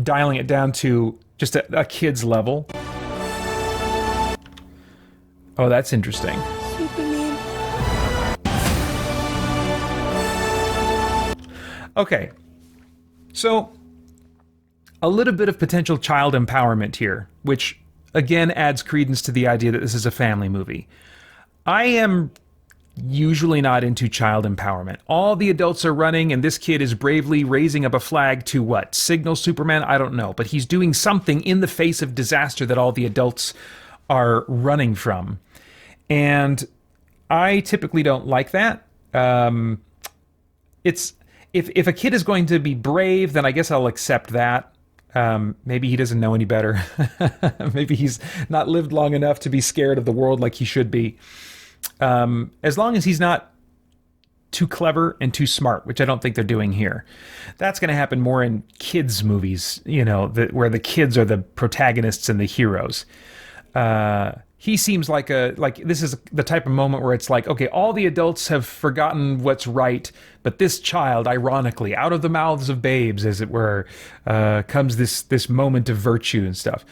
[SPEAKER 1] dialing it down to just a kid's level. Oh, that's interesting.
[SPEAKER 3] Superman.
[SPEAKER 1] Okay. So, a little bit of potential child empowerment here, which again adds credence to the idea that this is a family movie. I am usually not into child empowerment. All the adults are running, and this kid is bravely raising up a flag to what? Signal Superman? I don't know. But he's doing something in the face of disaster that all the adults are running from. And I typically don't like that. If a kid is going to be brave, then I guess I'll accept that. Maybe he doesn't know any better. Maybe he's not lived long enough to be scared of the world like he should be. As long as he's not too clever and too smart, which I don't think they're doing here. That's going to happen more in kids' movies, where the kids are the protagonists and the heroes. he seems like this is the type of moment where it's like, okay, all the adults have forgotten what's right, but this child, ironically, out of the mouths of babes, as it were, comes this moment of virtue and stuff.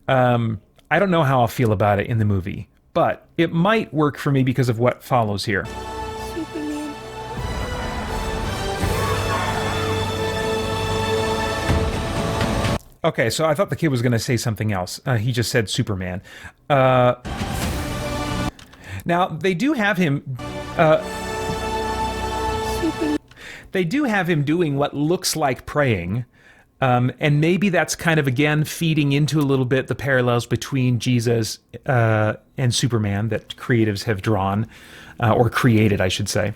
[SPEAKER 1] I don't know how I'll feel about it in the movie, but it might work for me because of what follows here.
[SPEAKER 3] Superman.
[SPEAKER 1] Okay, so I thought the kid was going to say something else. He just said Superman. Now, they do have him...
[SPEAKER 3] Superman.
[SPEAKER 1] They do have him doing what looks like praying, and maybe that's kind of, again, feeding into a little bit the parallels between Jesus and Superman that creatives have drawn, or created, I should say.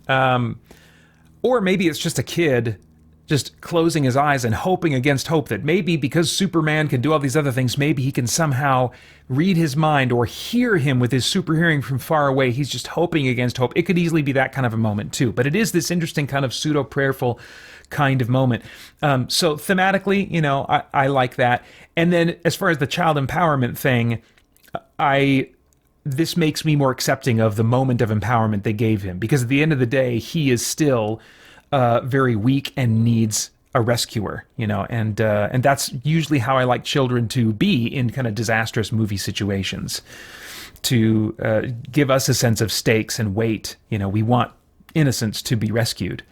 [SPEAKER 1] Or maybe it's just a kid just closing his eyes and hoping against hope that maybe because Superman can do all these other things, maybe he can somehow read his mind or hear him with his super hearing from far away. He's just hoping against hope. It could easily be that kind of a moment too, but it is this interesting kind of pseudo-prayerful kind of moment. So thematically, you know, I like that. And then as far as the child empowerment thing, this makes me more accepting of the moment of empowerment they gave him, because at the end of the day, he is still very weak and needs a rescuer, you know, and that's usually how I like children to be in kind of disastrous movie situations, to give us a sense of stakes and weight. You know, we want innocence to be rescued.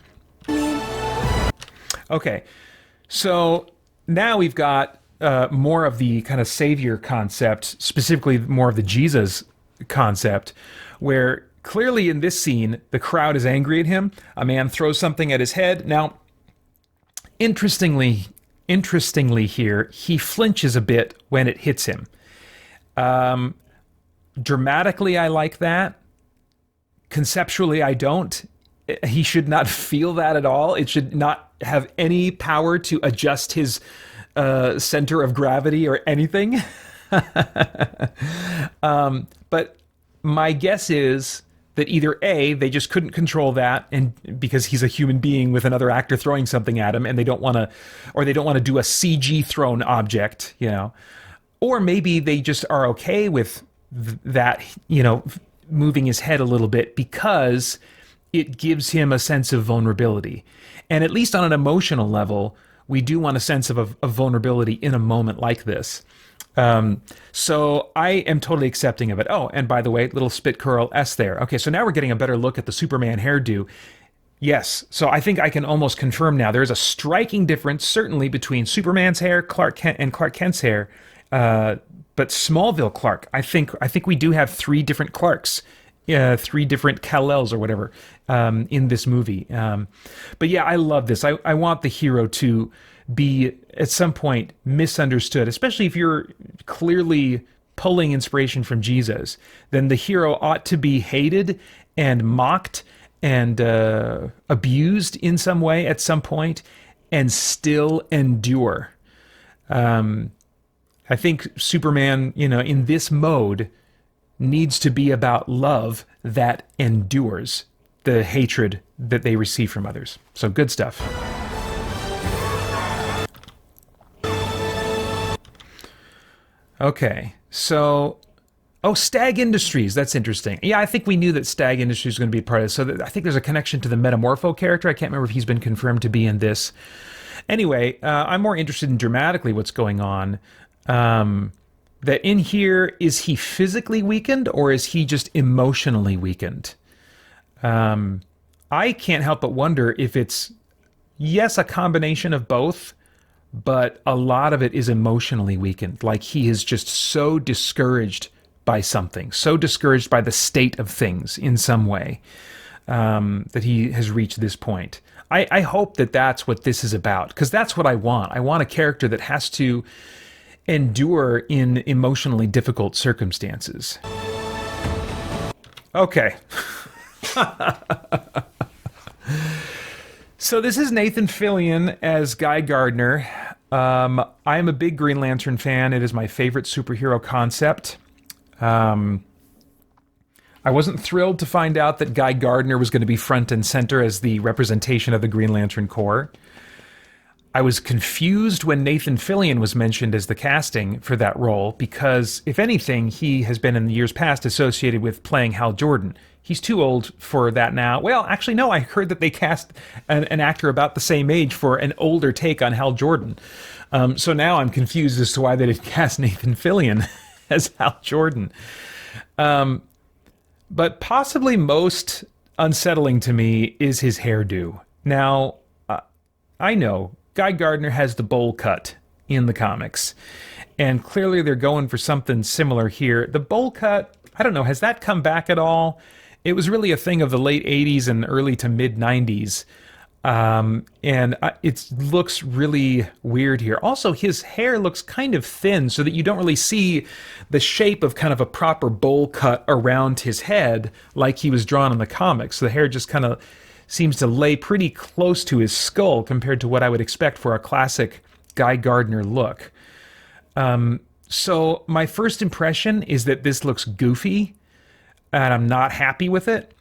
[SPEAKER 1] Okay, so now we've got more of the kind of savior concept, specifically more of the Jesus concept, where clearly in this scene, the crowd is angry at him. A man throws something at his head. Now, interestingly here, he flinches a bit when it hits him. Dramatically, I like that. Conceptually, I don't. He should not feel that at all. It should not have any power to adjust his center of gravity or anything. But my guess is that either A, they just couldn't control that, and because he's a human being with another actor throwing something at him, and they don't want to do a CG thrown object, you know, or maybe they just are okay with that, you know, moving his head a little bit because it gives him a sense of vulnerability, and at least on an emotional level, we do want a sense of vulnerability in a moment like this. So I am totally accepting of it. Oh, and by the way, little spit curl S there. Okay, so now we're getting a better look at the Superman hairdo. Yes, so I think I can almost confirm now there's a striking difference, certainly between Superman's hair, Clark Kent, and Clark Kent's hair. But Smallville Clark, I think we do have three different Clarks, three different Kal-Els or whatever, in this movie. But yeah, I love this. I want the hero to be at some point misunderstood, especially if you're clearly pulling inspiration from Jesus. Then the hero ought to be hated and mocked and abused in some way at some point and still endure. I think Superman, you know, in this mode needs to be about love that endures the hatred that they receive from others. So good stuff. Okay, so, Stag Industries, that's interesting. Yeah, I think we knew that Stag Industries was going to be part of this, so I think there's a connection to the Metamorpho character. I can't remember if he's been confirmed to be in this. Anyway, I'm more interested in dramatically what's going on. That in here, is he physically weakened, or is he just emotionally weakened? I can't help but wonder if it's, yes, a combination of both, but a lot of it is emotionally weakened. Like he is just so discouraged by something, so discouraged by the state of things in some way, that he has reached this point. I hope that that's what this is about, because that's what I want. I want a character that has to endure in emotionally difficult circumstances. Okay. So this is Nathan Fillion as Guy Gardner. I am a big Green Lantern fan. It is my favorite superhero concept. I wasn't thrilled to find out that Guy Gardner was going to be front and center as the representation of the Green Lantern Corps. I was confused when Nathan Fillion was mentioned as the casting for that role because, if anything, he has been in the years past associated with playing Hal Jordan. He's too old for that now. Well, actually, no, I heard that they cast an actor about the same age for an older take on Hal Jordan. So now I'm confused as to why they didn't cast Nathan Fillion as Hal Jordan. But possibly most unsettling to me is his hairdo. Now, I know Guy Gardner has the bowl cut in the comics, and clearly they're going for something similar here. The bowl cut, I don't know, has that come back at all? It was really a thing of the late 80s and early to mid 90s. And it looks really weird here. Also, his hair looks kind of thin so that you don't really see the shape of kind of a proper bowl cut around his head like he was drawn in the comics. The hair just kind of seems to lay pretty close to his skull compared to what I would expect for a classic Guy Gardner look. So my first impression is that this looks goofy, and I'm not happy with it.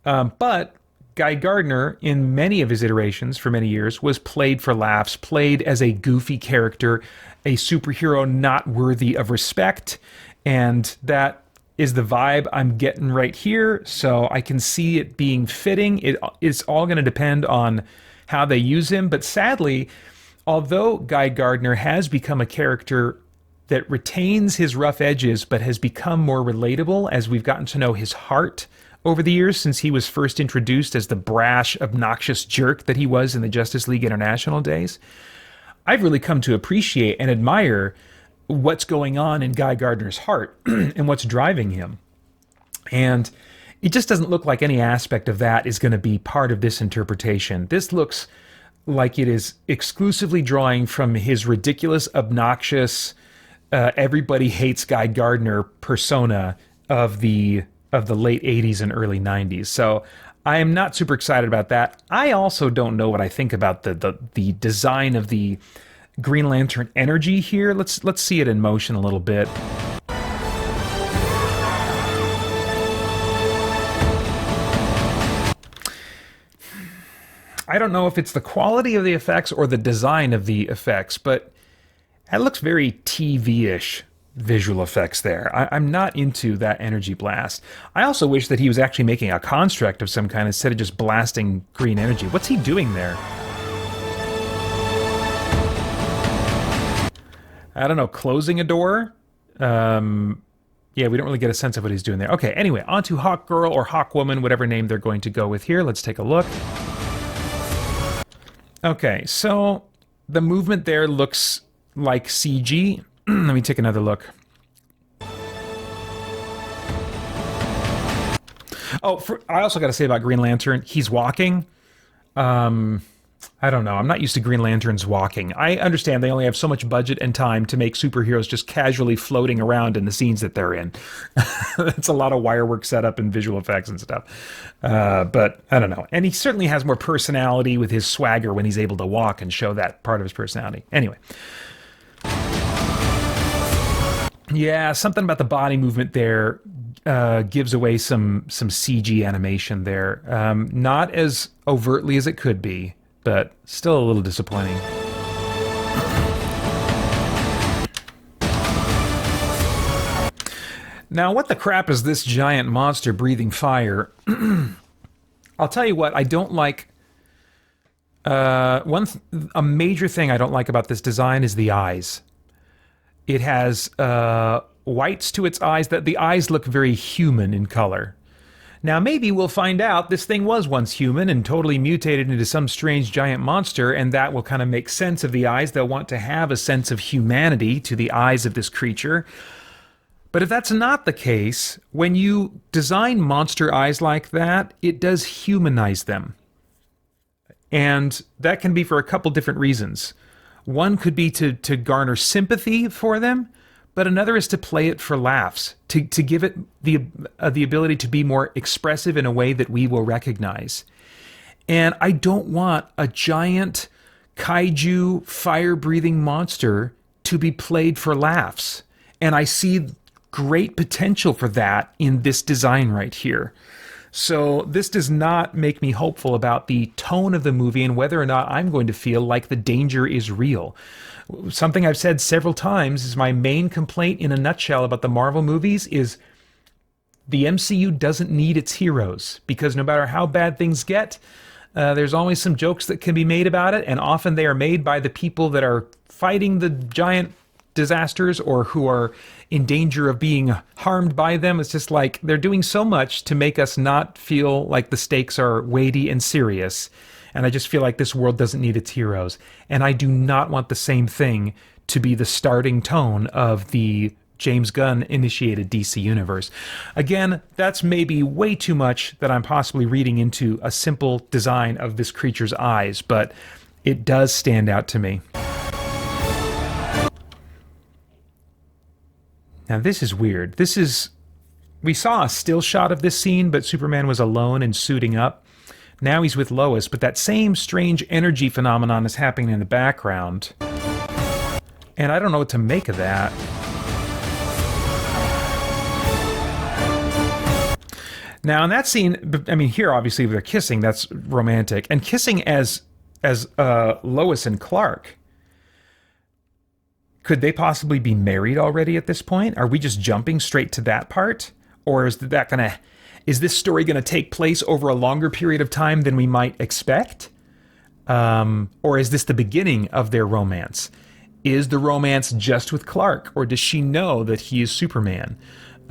[SPEAKER 1] But Guy Gardner, in many of his iterations for many years, was played for laughs, played as a goofy character, a superhero not worthy of respect, and that is the vibe I'm getting right here, so I can see it being fitting. It's all going to depend on how they use him, but sadly, although Guy Gardner has become a character that retains his rough edges but has become more relatable as we've gotten to know his heart over the years since he was first introduced as the brash, obnoxious jerk that he was in the Justice League International days, I've really come to appreciate and admire what's going on in Guy Gardner's heart and what's driving him. And it just doesn't look like any aspect of that is going to be part of this interpretation. This looks like it is exclusively drawing from his ridiculous, obnoxious, everybody hates Guy Gardner persona of the late 80s and early 90s. So I am not super excited about that. I also don't know what I think about the design of the Green Lantern energy here. Let's see it in motion a little bit. I don't know if it's the quality of the effects or the design of the effects, but it looks very TV-ish visual effects there. I'm not into that energy blast. I also wish that he was actually making a construct of some kind instead of just blasting green energy. What's he doing there? I don't know, closing a door? Yeah, we don't really get a sense of what he's doing there. Okay, anyway, on to Hawk Girl or Hawk Woman, whatever name they're going to go with here. Let's take a look. Okay, so the movement there looks like CG. Let me take another look. Oh, I also got to say about Green Lantern, he's walking. I don't know. I'm not used to Green Lanterns walking. I understand they only have so much budget and time to make superheroes just casually floating around in the scenes that they're in. That's a lot of wire work setup and visual effects and stuff. But I don't know. And he certainly has more personality with his swagger when he's able to walk and show that part of his personality. Anyway. Yeah, something about the body movement there gives away some CG animation there. Not as overtly as it could be, but still a little disappointing. Now, what the crap is this giant monster breathing fire? I'll tell you what, I don't like... a major thing I don't like about this design is the eyes. It has whites to its eyes. That the eyes look very human in color. Now, maybe we'll find out this thing was once human and totally mutated into some strange giant monster, and that will kind of make sense of the eyes. They'll want to have a sense of humanity to the eyes of this creature. But if that's not the case, when you design monster eyes like that, it does humanize them. And that can be for a couple different reasons. One could be to garner sympathy for them, but another is to play it for laughs, to give it the ability to be more expressive in a way that we will recognize. And I don't want a giant kaiju fire-breathing monster to be played for laughs. And I see great potential for that in this design right here. So this does not make me hopeful about the tone of the movie and whether or not I'm going to feel like the danger is real. Something I've said several times is my main complaint in a nutshell about the Marvel movies is the MCU doesn't need its heroes, because no matter how bad things get, there's always some jokes that can be made about it, and often they are made by the people that are fighting the giant disasters or who are in danger of being harmed by them. It's just like they're doing so much to make us not feel like the stakes are weighty and serious. And I just feel like this world doesn't need its heroes. And I do not want the same thing to be the starting tone of the James Gunn initiated DC universe. Again, that's maybe way too much that I'm possibly reading into a simple design of this creature's eyes, but it does stand out to me. Now this is weird. We saw a still shot of this scene, but Superman was alone and suiting up. Now he's with Lois, but that same strange energy phenomenon is happening in the background. And I don't know what to make of that. Now in that scene, I mean, here obviously they're kissing, that's romantic. And kissing as Lois and Clark. Could they possibly be married already at this point? Are we just jumping straight to that part? Or is this story gonna take place over a longer period of time than we might expect? Or is this the beginning of their romance? Is the romance just with Clark, or does she know that he is Superman?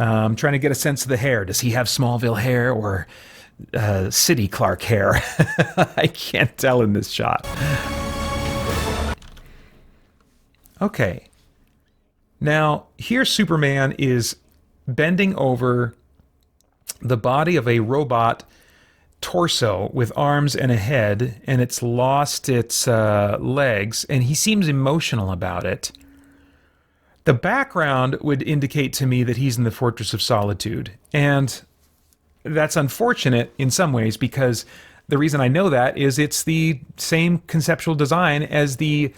[SPEAKER 1] I'm trying to get a sense of the hair. Does he have Smallville hair or City Clark hair? I can't tell in this shot. Okay. Now, here Superman is bending over the body of a robot torso with arms and a head, and it's lost its legs, and he seems emotional about it. The background would indicate to me that he's in the Fortress of Solitude, and that's unfortunate in some ways, because the reason I know that is it's the same conceptual design as the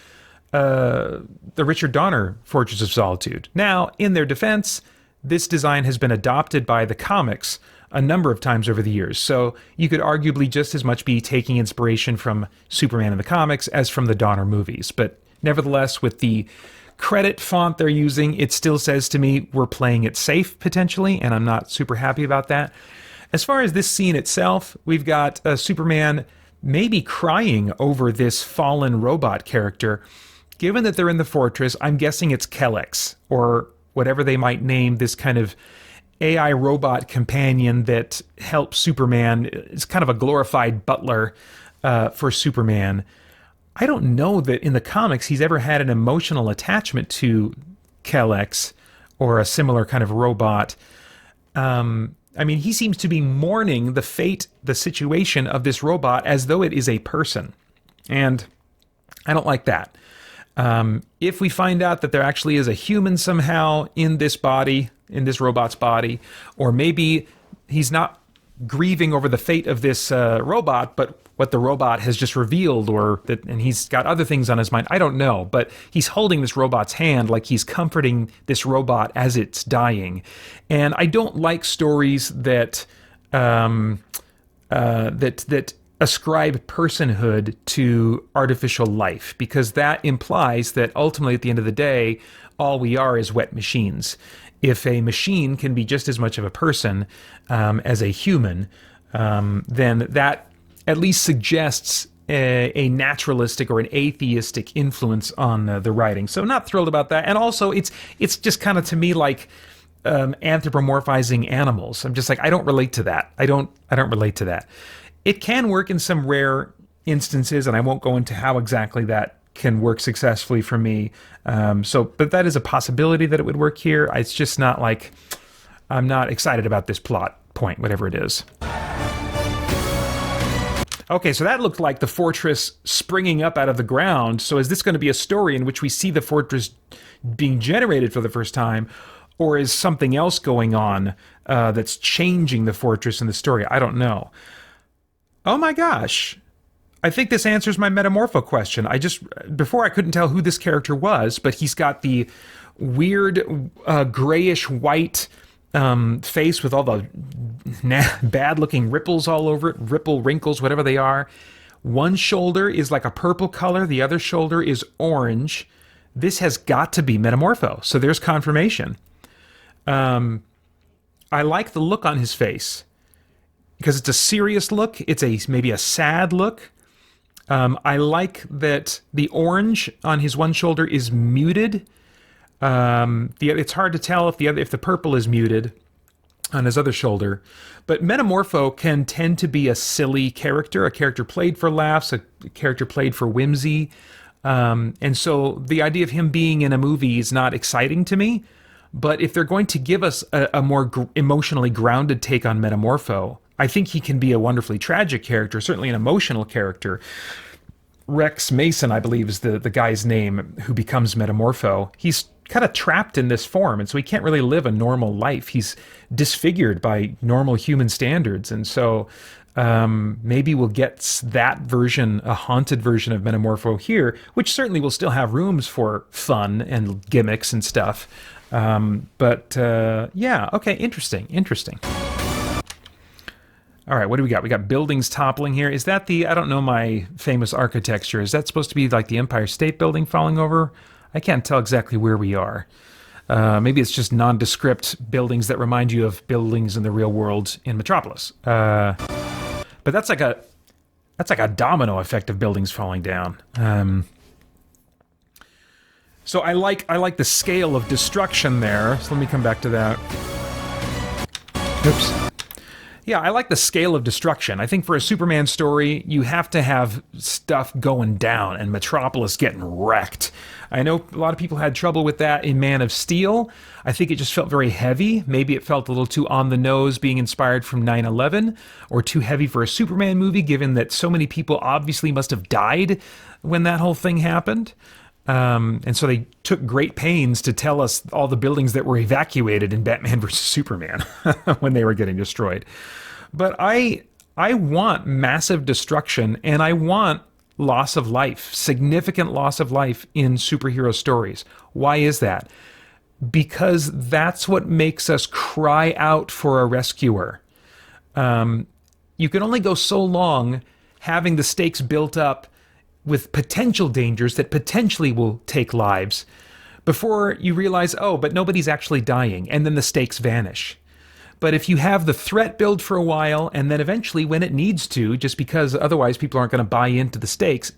[SPEAKER 1] Richard Donner Fortress of Solitude. Now, in their defense, this design has been adopted by the comics a number of times over the years, so you could arguably just as much be taking inspiration from Superman in the comics as from the Donner movies. But nevertheless, with the credit font they're using, it still says to me we're playing it safe potentially, and I'm not super happy about that. As far as this scene itself, we've got Superman maybe crying over this fallen robot character. Given that they're in the fortress, I'm guessing it's Kelex, or whatever they might name this kind of AI robot companion that helps Superman. It's kind of a glorified butler for Superman. I don't know that in the comics he's ever had an emotional attachment to Kelex or a similar kind of robot. I mean, he seems to be mourning the fate, the situation of this robot as though it is a person. And I don't like that. If we find out that there actually is a human somehow in this body, in this robot's body, or maybe he's not grieving over the fate of this robot, but what the robot has just revealed, and he's got other things on his mind. I don't know, but he's holding this robot's hand like he's comforting this robot as it's dying. And I don't like stories that that ascribe personhood to artificial life, because that implies that ultimately at the end of the day, all we are is wet machines. If a machine can be just as much of a person as a human, then that at least suggests a naturalistic or an atheistic influence on the writing. So not thrilled about that. And also it's just kind of to me like anthropomorphizing animals. I'm just like, I don't relate to that. I don't relate to that. It can work in some rare instances, and I won't go into how exactly that can work successfully for me. But that is a possibility that it would work here. It's just not like, I'm not excited about this plot point, whatever it is. Okay, so that looked like the fortress springing up out of the ground. So is this going to be a story in which we see the fortress being generated for the first time? Or is something else going on that's changing the fortress in the story? I don't know. Oh my gosh. I think this answers my Metamorpho question. Before I couldn't tell who this character was, but he's got the weird grayish white face with all the bad-looking ripples all over it, wrinkles, whatever they are. One shoulder is like a purple color. The other shoulder is orange. This has got to be Metamorpho. So there's confirmation. I like the look on his face because it's a serious look. It's maybe a sad look. I like that the orange on his one shoulder is muted. It's hard to tell if the purple is muted on his other shoulder. But Metamorpho can tend to be a silly character, a character played for laughs, a character played for whimsy. And so the idea of him being in a movie is not exciting to me. But if they're going to give us a more emotionally grounded take on Metamorpho, I think he can be a wonderfully tragic character, certainly an emotional character. Rex Mason, I believe, is the guy's name who becomes Metamorpho. He's kind of trapped in this form, and so he can't really live a normal life. He's disfigured by normal human standards, and so maybe we'll get that version, a haunted version of Metamorpho here, which certainly will still have rooms for fun and gimmicks and stuff. Yeah, okay, interesting. All right, what do we got? We got buildings toppling here. Is that I don't know my famous architecture. Is that supposed to be like the Empire State Building falling over? I can't tell exactly where we are. Maybe it's just nondescript buildings that remind you of buildings in the real world in Metropolis. But that's like a domino effect of buildings falling down. So I like the scale of destruction there. So let me come back to that. Oops. Yeah, I like the scale of destruction. I think for a Superman story, you have to have stuff going down and Metropolis getting wrecked. I know a lot of people had trouble with that in Man of Steel. I think it just felt very heavy. Maybe it felt a little too on the nose, being inspired from 9/11, or too heavy for a Superman movie, given that so many people obviously must have died when that whole thing happened. And so they took great pains to tell us all the buildings that were evacuated in Batman vs. Superman when they were getting destroyed. But I want massive destruction, and I want loss of life, significant loss of life in superhero stories. Why is that? Because that's what makes us cry out for a rescuer. You can only go so long having the stakes built up with potential dangers that potentially will take lives before you realize, oh, but nobody's actually dying, and then the stakes vanish. But if you have the threat build for a while, and then eventually when it needs to, just because otherwise people aren't going to buy into the stakes,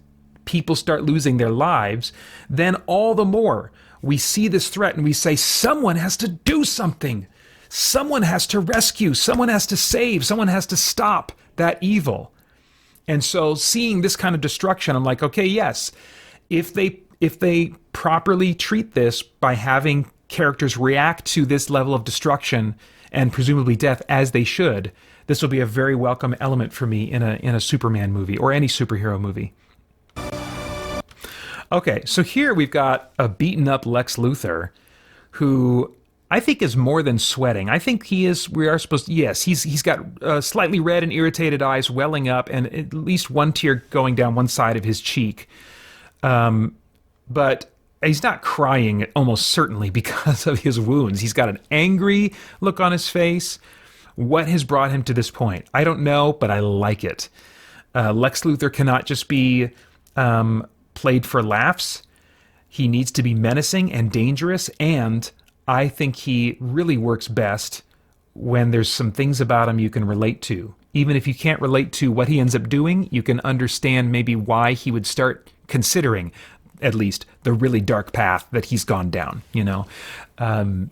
[SPEAKER 1] people start losing their lives, then all the more we see this threat and we say, someone has to do something. Someone has to rescue. Someone has to save. Someone has to stop that evil. And so seeing this kind of destruction, I'm like, okay, yes, if they properly treat this by having characters react to this level of destruction and presumably death as they should, this will be a very welcome element for me in a Superman movie or any superhero movie. Okay, so here we've got a beaten up Lex Luthor who I think is more than sweating. I think he's got slightly red and irritated eyes welling up and at least one tear going down one side of his cheek. But he's not crying almost certainly because of his wounds. He's got an angry look on his face. What has brought him to this point? I don't know, but I like it. Lex Luthor cannot just be played for laughs. He needs to be menacing and dangerous, and I think he really works best when there's some things about him you can relate to. Even if you can't relate to what he ends up doing, you can understand maybe why he would start considering, at least, the really dark path that he's gone down, you know?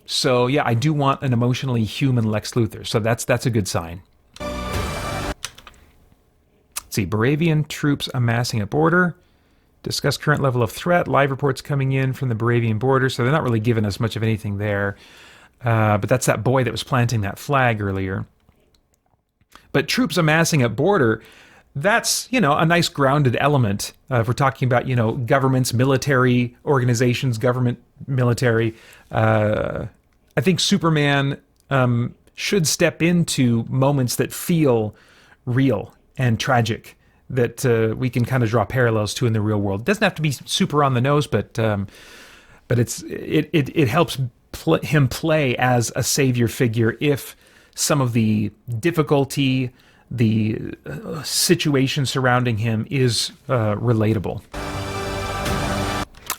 [SPEAKER 1] So yeah, I do want an emotionally human Lex Luthor, so that's a good sign. Let's see, Baravian troops amassing at border. Discuss current level of threat. Live reports coming in from the Baravian border, so they're not really giving us much of anything there. But that's that boy that was planting that flag earlier. But troops amassing at border, that's, you know, a nice grounded element. If we're talking about, you know, governments, military organizations, government, military. I think Superman should step into moments that feel real and tragic, that we can kind of draw parallels to in the real world. It doesn't have to be super on the nose, but it helps him play as a savior figure if some of the difficulty, the situation surrounding him is relatable.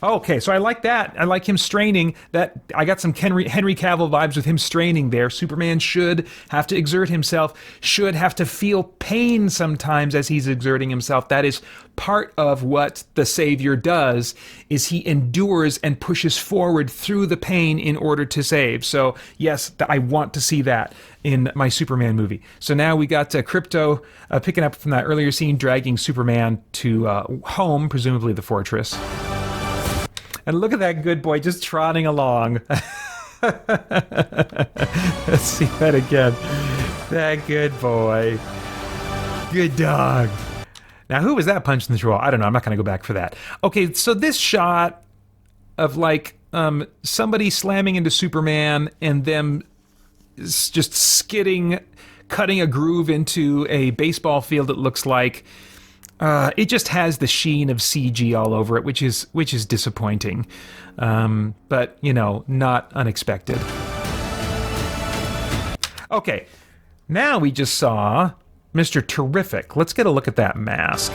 [SPEAKER 1] Okay, so I like that. I like him straining. That I got some Henry Cavill vibes with him straining there. Superman should have to exert himself, should have to feel pain sometimes as he's exerting himself. That is part of what the Savior does, is he endures and pushes forward through the pain in order to save. So yes, I want to see that in my Superman movie. So now we got Crypto picking up from that earlier scene, dragging Superman to home, presumably the fortress. And look at that good boy just trotting along. Let's see that again. That good boy. Good dog. Now, who was that punching the wall? I don't know. I'm not going to go back for that. Okay, so this shot of like somebody slamming into Superman and them just skidding, cutting a groove into a baseball field, it looks like. It just has the sheen of CG all over it, which is disappointing, but not unexpected. Okay, now we just saw Mr. Terrific. Let's get a look at that mask.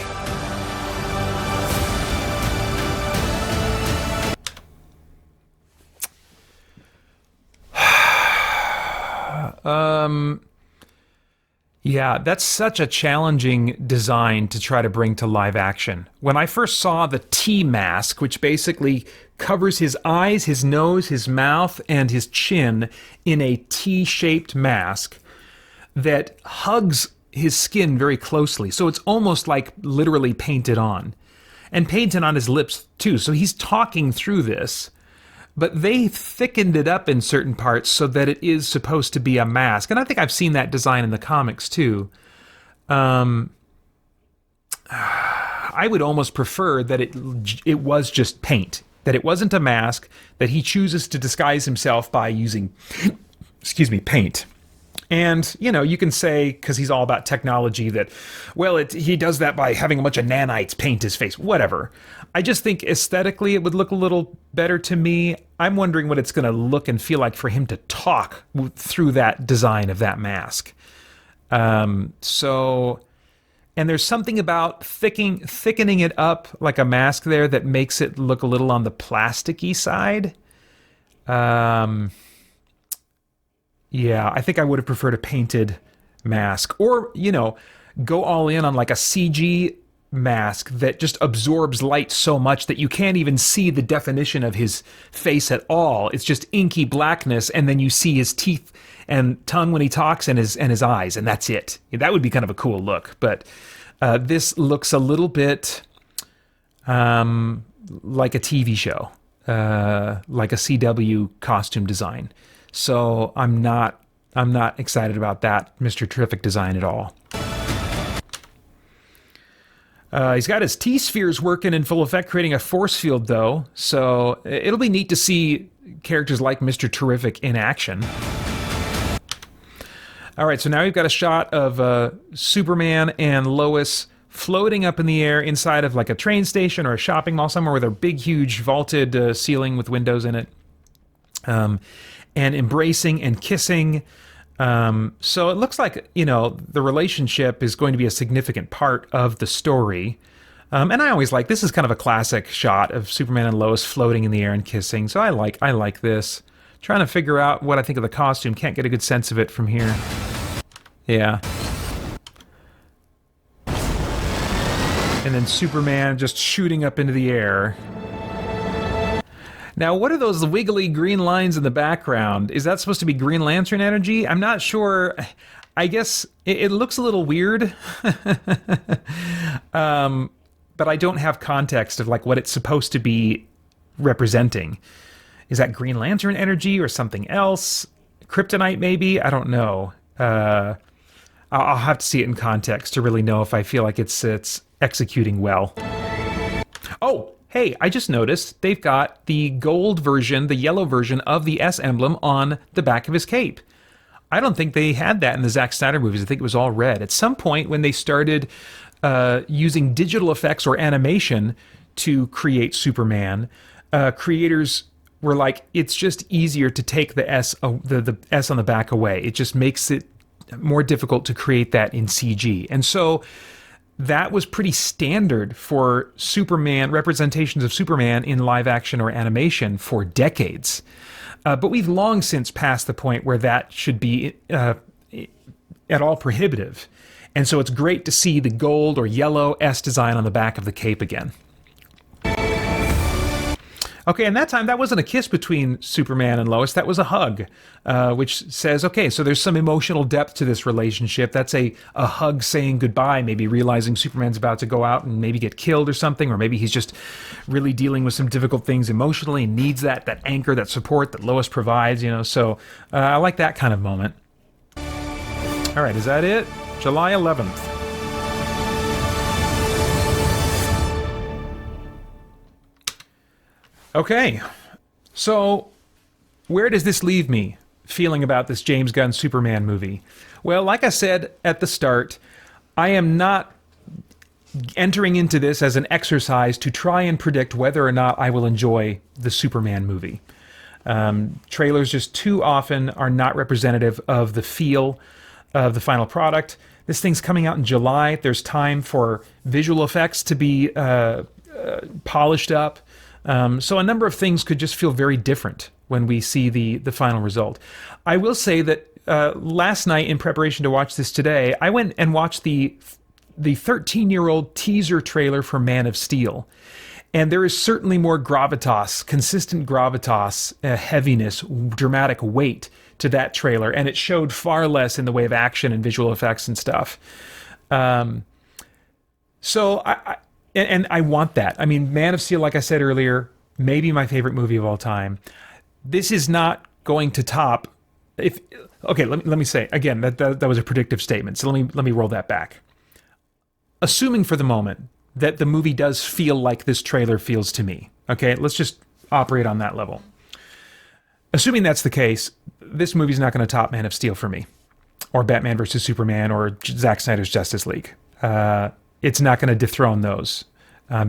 [SPEAKER 1] Yeah, that's such a challenging design to try to bring to live action. When I first saw the T-mask, which basically covers his eyes, his nose, his mouth, and his chin in a T-shaped mask that hugs his skin very closely, so it's almost like literally painted on. And painted on his lips, too, so he's talking through this. But they thickened it up in certain parts so that it is supposed to be a mask. And I think I've seen that design in the comics, too. I would almost prefer that it was just paint. That it wasn't a mask, that he chooses to disguise himself by using, paint. And, you can say, because he's all about technology, that, well, he does that by having a bunch of nanites paint his face. Whatever. I just think aesthetically it would look a little better to me. I'm wondering what it's going to look and feel like for him to talk through that design of that mask. And there's something about thickening it up like a mask there that makes it look a little on the plasticky side. Yeah, I think I would have preferred a painted mask. Or, go all in on like a CG mask that just absorbs light so much that you can't even see the definition of his face at all. It's just inky blackness, and then you see his teeth and tongue when he talks and his eyes, and that's it. That would be kind of a cool look. But this looks a little bit like a TV show, like a CW costume design. So I'm not excited about that Mr. Terrific design at all. He's got his T-spheres working in full effect, creating a force field, though. So it'll be neat to see characters like Mr. Terrific in action. All right, so now we've got a shot of Superman and Lois floating up in the air inside of like a train station or a shopping mall somewhere with a big, huge vaulted ceiling with windows in it. And embracing and kissing. So it looks like, the relationship is going to be a significant part of the story. And I always this is kind of a classic shot of Superman and Lois floating in the air and kissing. So I like this. Trying to figure out what I think of the costume. Can't get a good sense of it from here. Yeah. And then Superman just shooting up into the air. Now, what are those wiggly green lines in the background? Is that supposed to be Green Lantern energy? I'm not sure. I guess it looks a little weird. But I don't have context of what it's supposed to be representing. Is that Green Lantern energy or something else? Kryptonite, maybe? I don't know. I'll have to see it in context to really know if I feel like it's executing well. Oh! Hey, I just noticed they've got the gold version, the yellow version of the S emblem on the back of his cape. I don't think they had that in the Zack Snyder movies. I think it was all red. At some point when they started using digital effects or animation to create Superman, creators were like, it's just easier to take the the S on the back away. It just makes it more difficult to create that in CG. And so that was pretty standard for Superman representations of Superman in live action or animation for decades. But we've long since passed the point where that should be at all prohibitive. And so it's great to see the gold or yellow S design on the back of the cape again. Okay, and that time, that wasn't a kiss between Superman and Lois. That was a hug, which says, okay, so there's some emotional depth to this relationship. That's a hug saying goodbye, maybe realizing Superman's about to go out and maybe get killed or something, or maybe he's just really dealing with some difficult things emotionally and needs that anchor, that support that Lois provides, you know. So I like that kind of moment. All right, is that it? July 11th. Okay, so where does this leave me feeling about this James Gunn Superman movie? Well, like I said at the start, I am not entering into this as an exercise to try and predict whether or not I will enjoy the Superman movie. Trailers just too often are not representative of the feel of the final product. This thing's coming out in July. There's time for visual effects to be polished up. So a number of things could just feel very different when we see the final result. I will say that last night, in preparation to watch this today, I went and watched the 13-year-old teaser trailer for Man of Steel. And there is certainly more gravitas, consistent gravitas, heaviness, dramatic weight to that trailer. And it showed far less in the way of action and visual effects and stuff. So I want that. I mean, Man of Steel, like I said earlier, maybe my favorite movie of all time. This is not going to top. Let me say again that was a predictive statement. So let me roll that back. Assuming for the moment that the movie does feel like this trailer feels to me. Okay, let's just operate on that level. Assuming that's the case, this movie's not going to top Man of Steel for me, or Batman vs. Superman, or Zack Snyder's Justice League. It's not going to dethrone those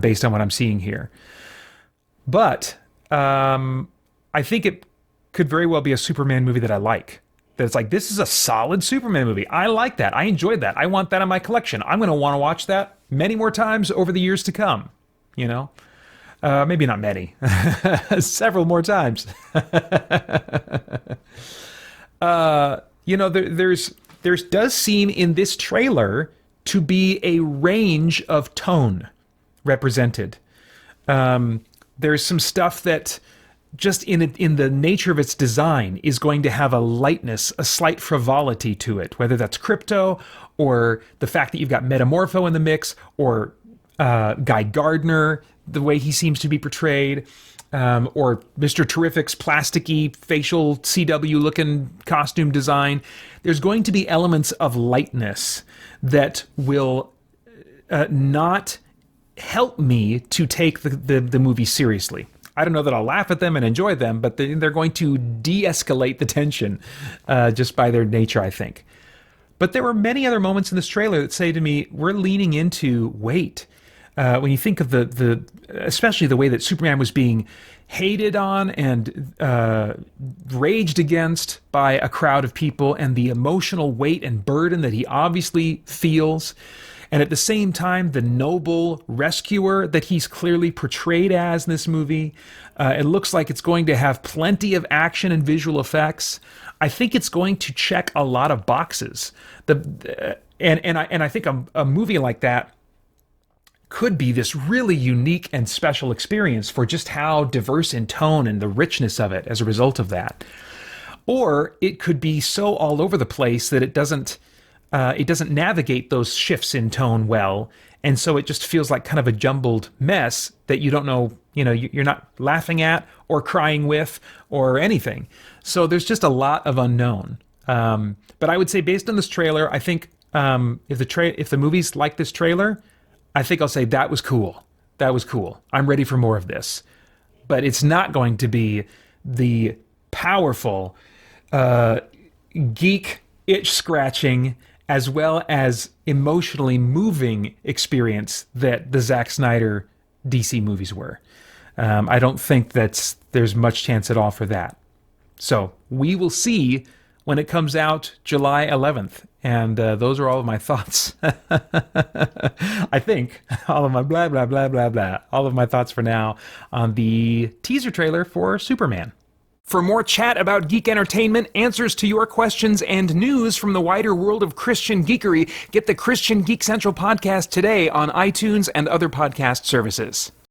[SPEAKER 1] based on what I'm seeing here. But I think it could very well be a Superman movie that I like. That it's like, this is a solid Superman movie. I like that. I enjoyed that. I want that in my collection. I'm going to want to watch that many more times over the years to come. You know? Maybe not many. Several more times. You know, there's does seem in this trailer to be a range of tone represented. There's some stuff that just in the nature of its design is going to have a lightness, a slight frivolity to it, whether that's Crypto or the fact that you've got Metamorpho in the mix, or Guy Gardner, the way he seems to be portrayed, or Mr. Terrific's plasticky facial CW-looking costume design. There's going to be elements of lightness that will not help me to take the movie seriously. I don't know that I'll laugh at them and enjoy them, but they're going to de-escalate the tension just by their nature, I think. But there were many other moments in this trailer that say to me, we're leaning into weight. When you think of especially the way that Superman was being hated on and raged against by a crowd of people, and the emotional weight and burden that he obviously feels, and at the same time, the noble rescuer that he's clearly portrayed as in this movie. It looks like it's going to have plenty of action and visual effects. I think it's going to check a lot of boxes. I think a movie like that could be this really unique and special experience for just how diverse in tone and the richness of it as a result of that. Or it could be so all over the place that it doesn't navigate those shifts in tone well, and so it just feels like kind of a jumbled mess that you don't know, you're not laughing at or crying with or anything. So there's just a lot of unknown. But I would say, based on this trailer, I think if the movie's like this trailer, I think I'll say that was cool. That was cool. I'm ready for more of this. But it's not going to be the powerful, geek itch-scratching, as well as emotionally moving experience that the Zack Snyder DC movies were. I don't think that there's much chance at all for that. So we will see when it comes out July 11th. And those are all of my thoughts. I think all of my blah, blah, blah, blah, blah. All of my thoughts for now on the teaser trailer for Superman. For more chat about geek entertainment, answers to your questions, and news from the wider world of Christian geekery, get the Christian Geek Central podcast today on iTunes and other podcast services.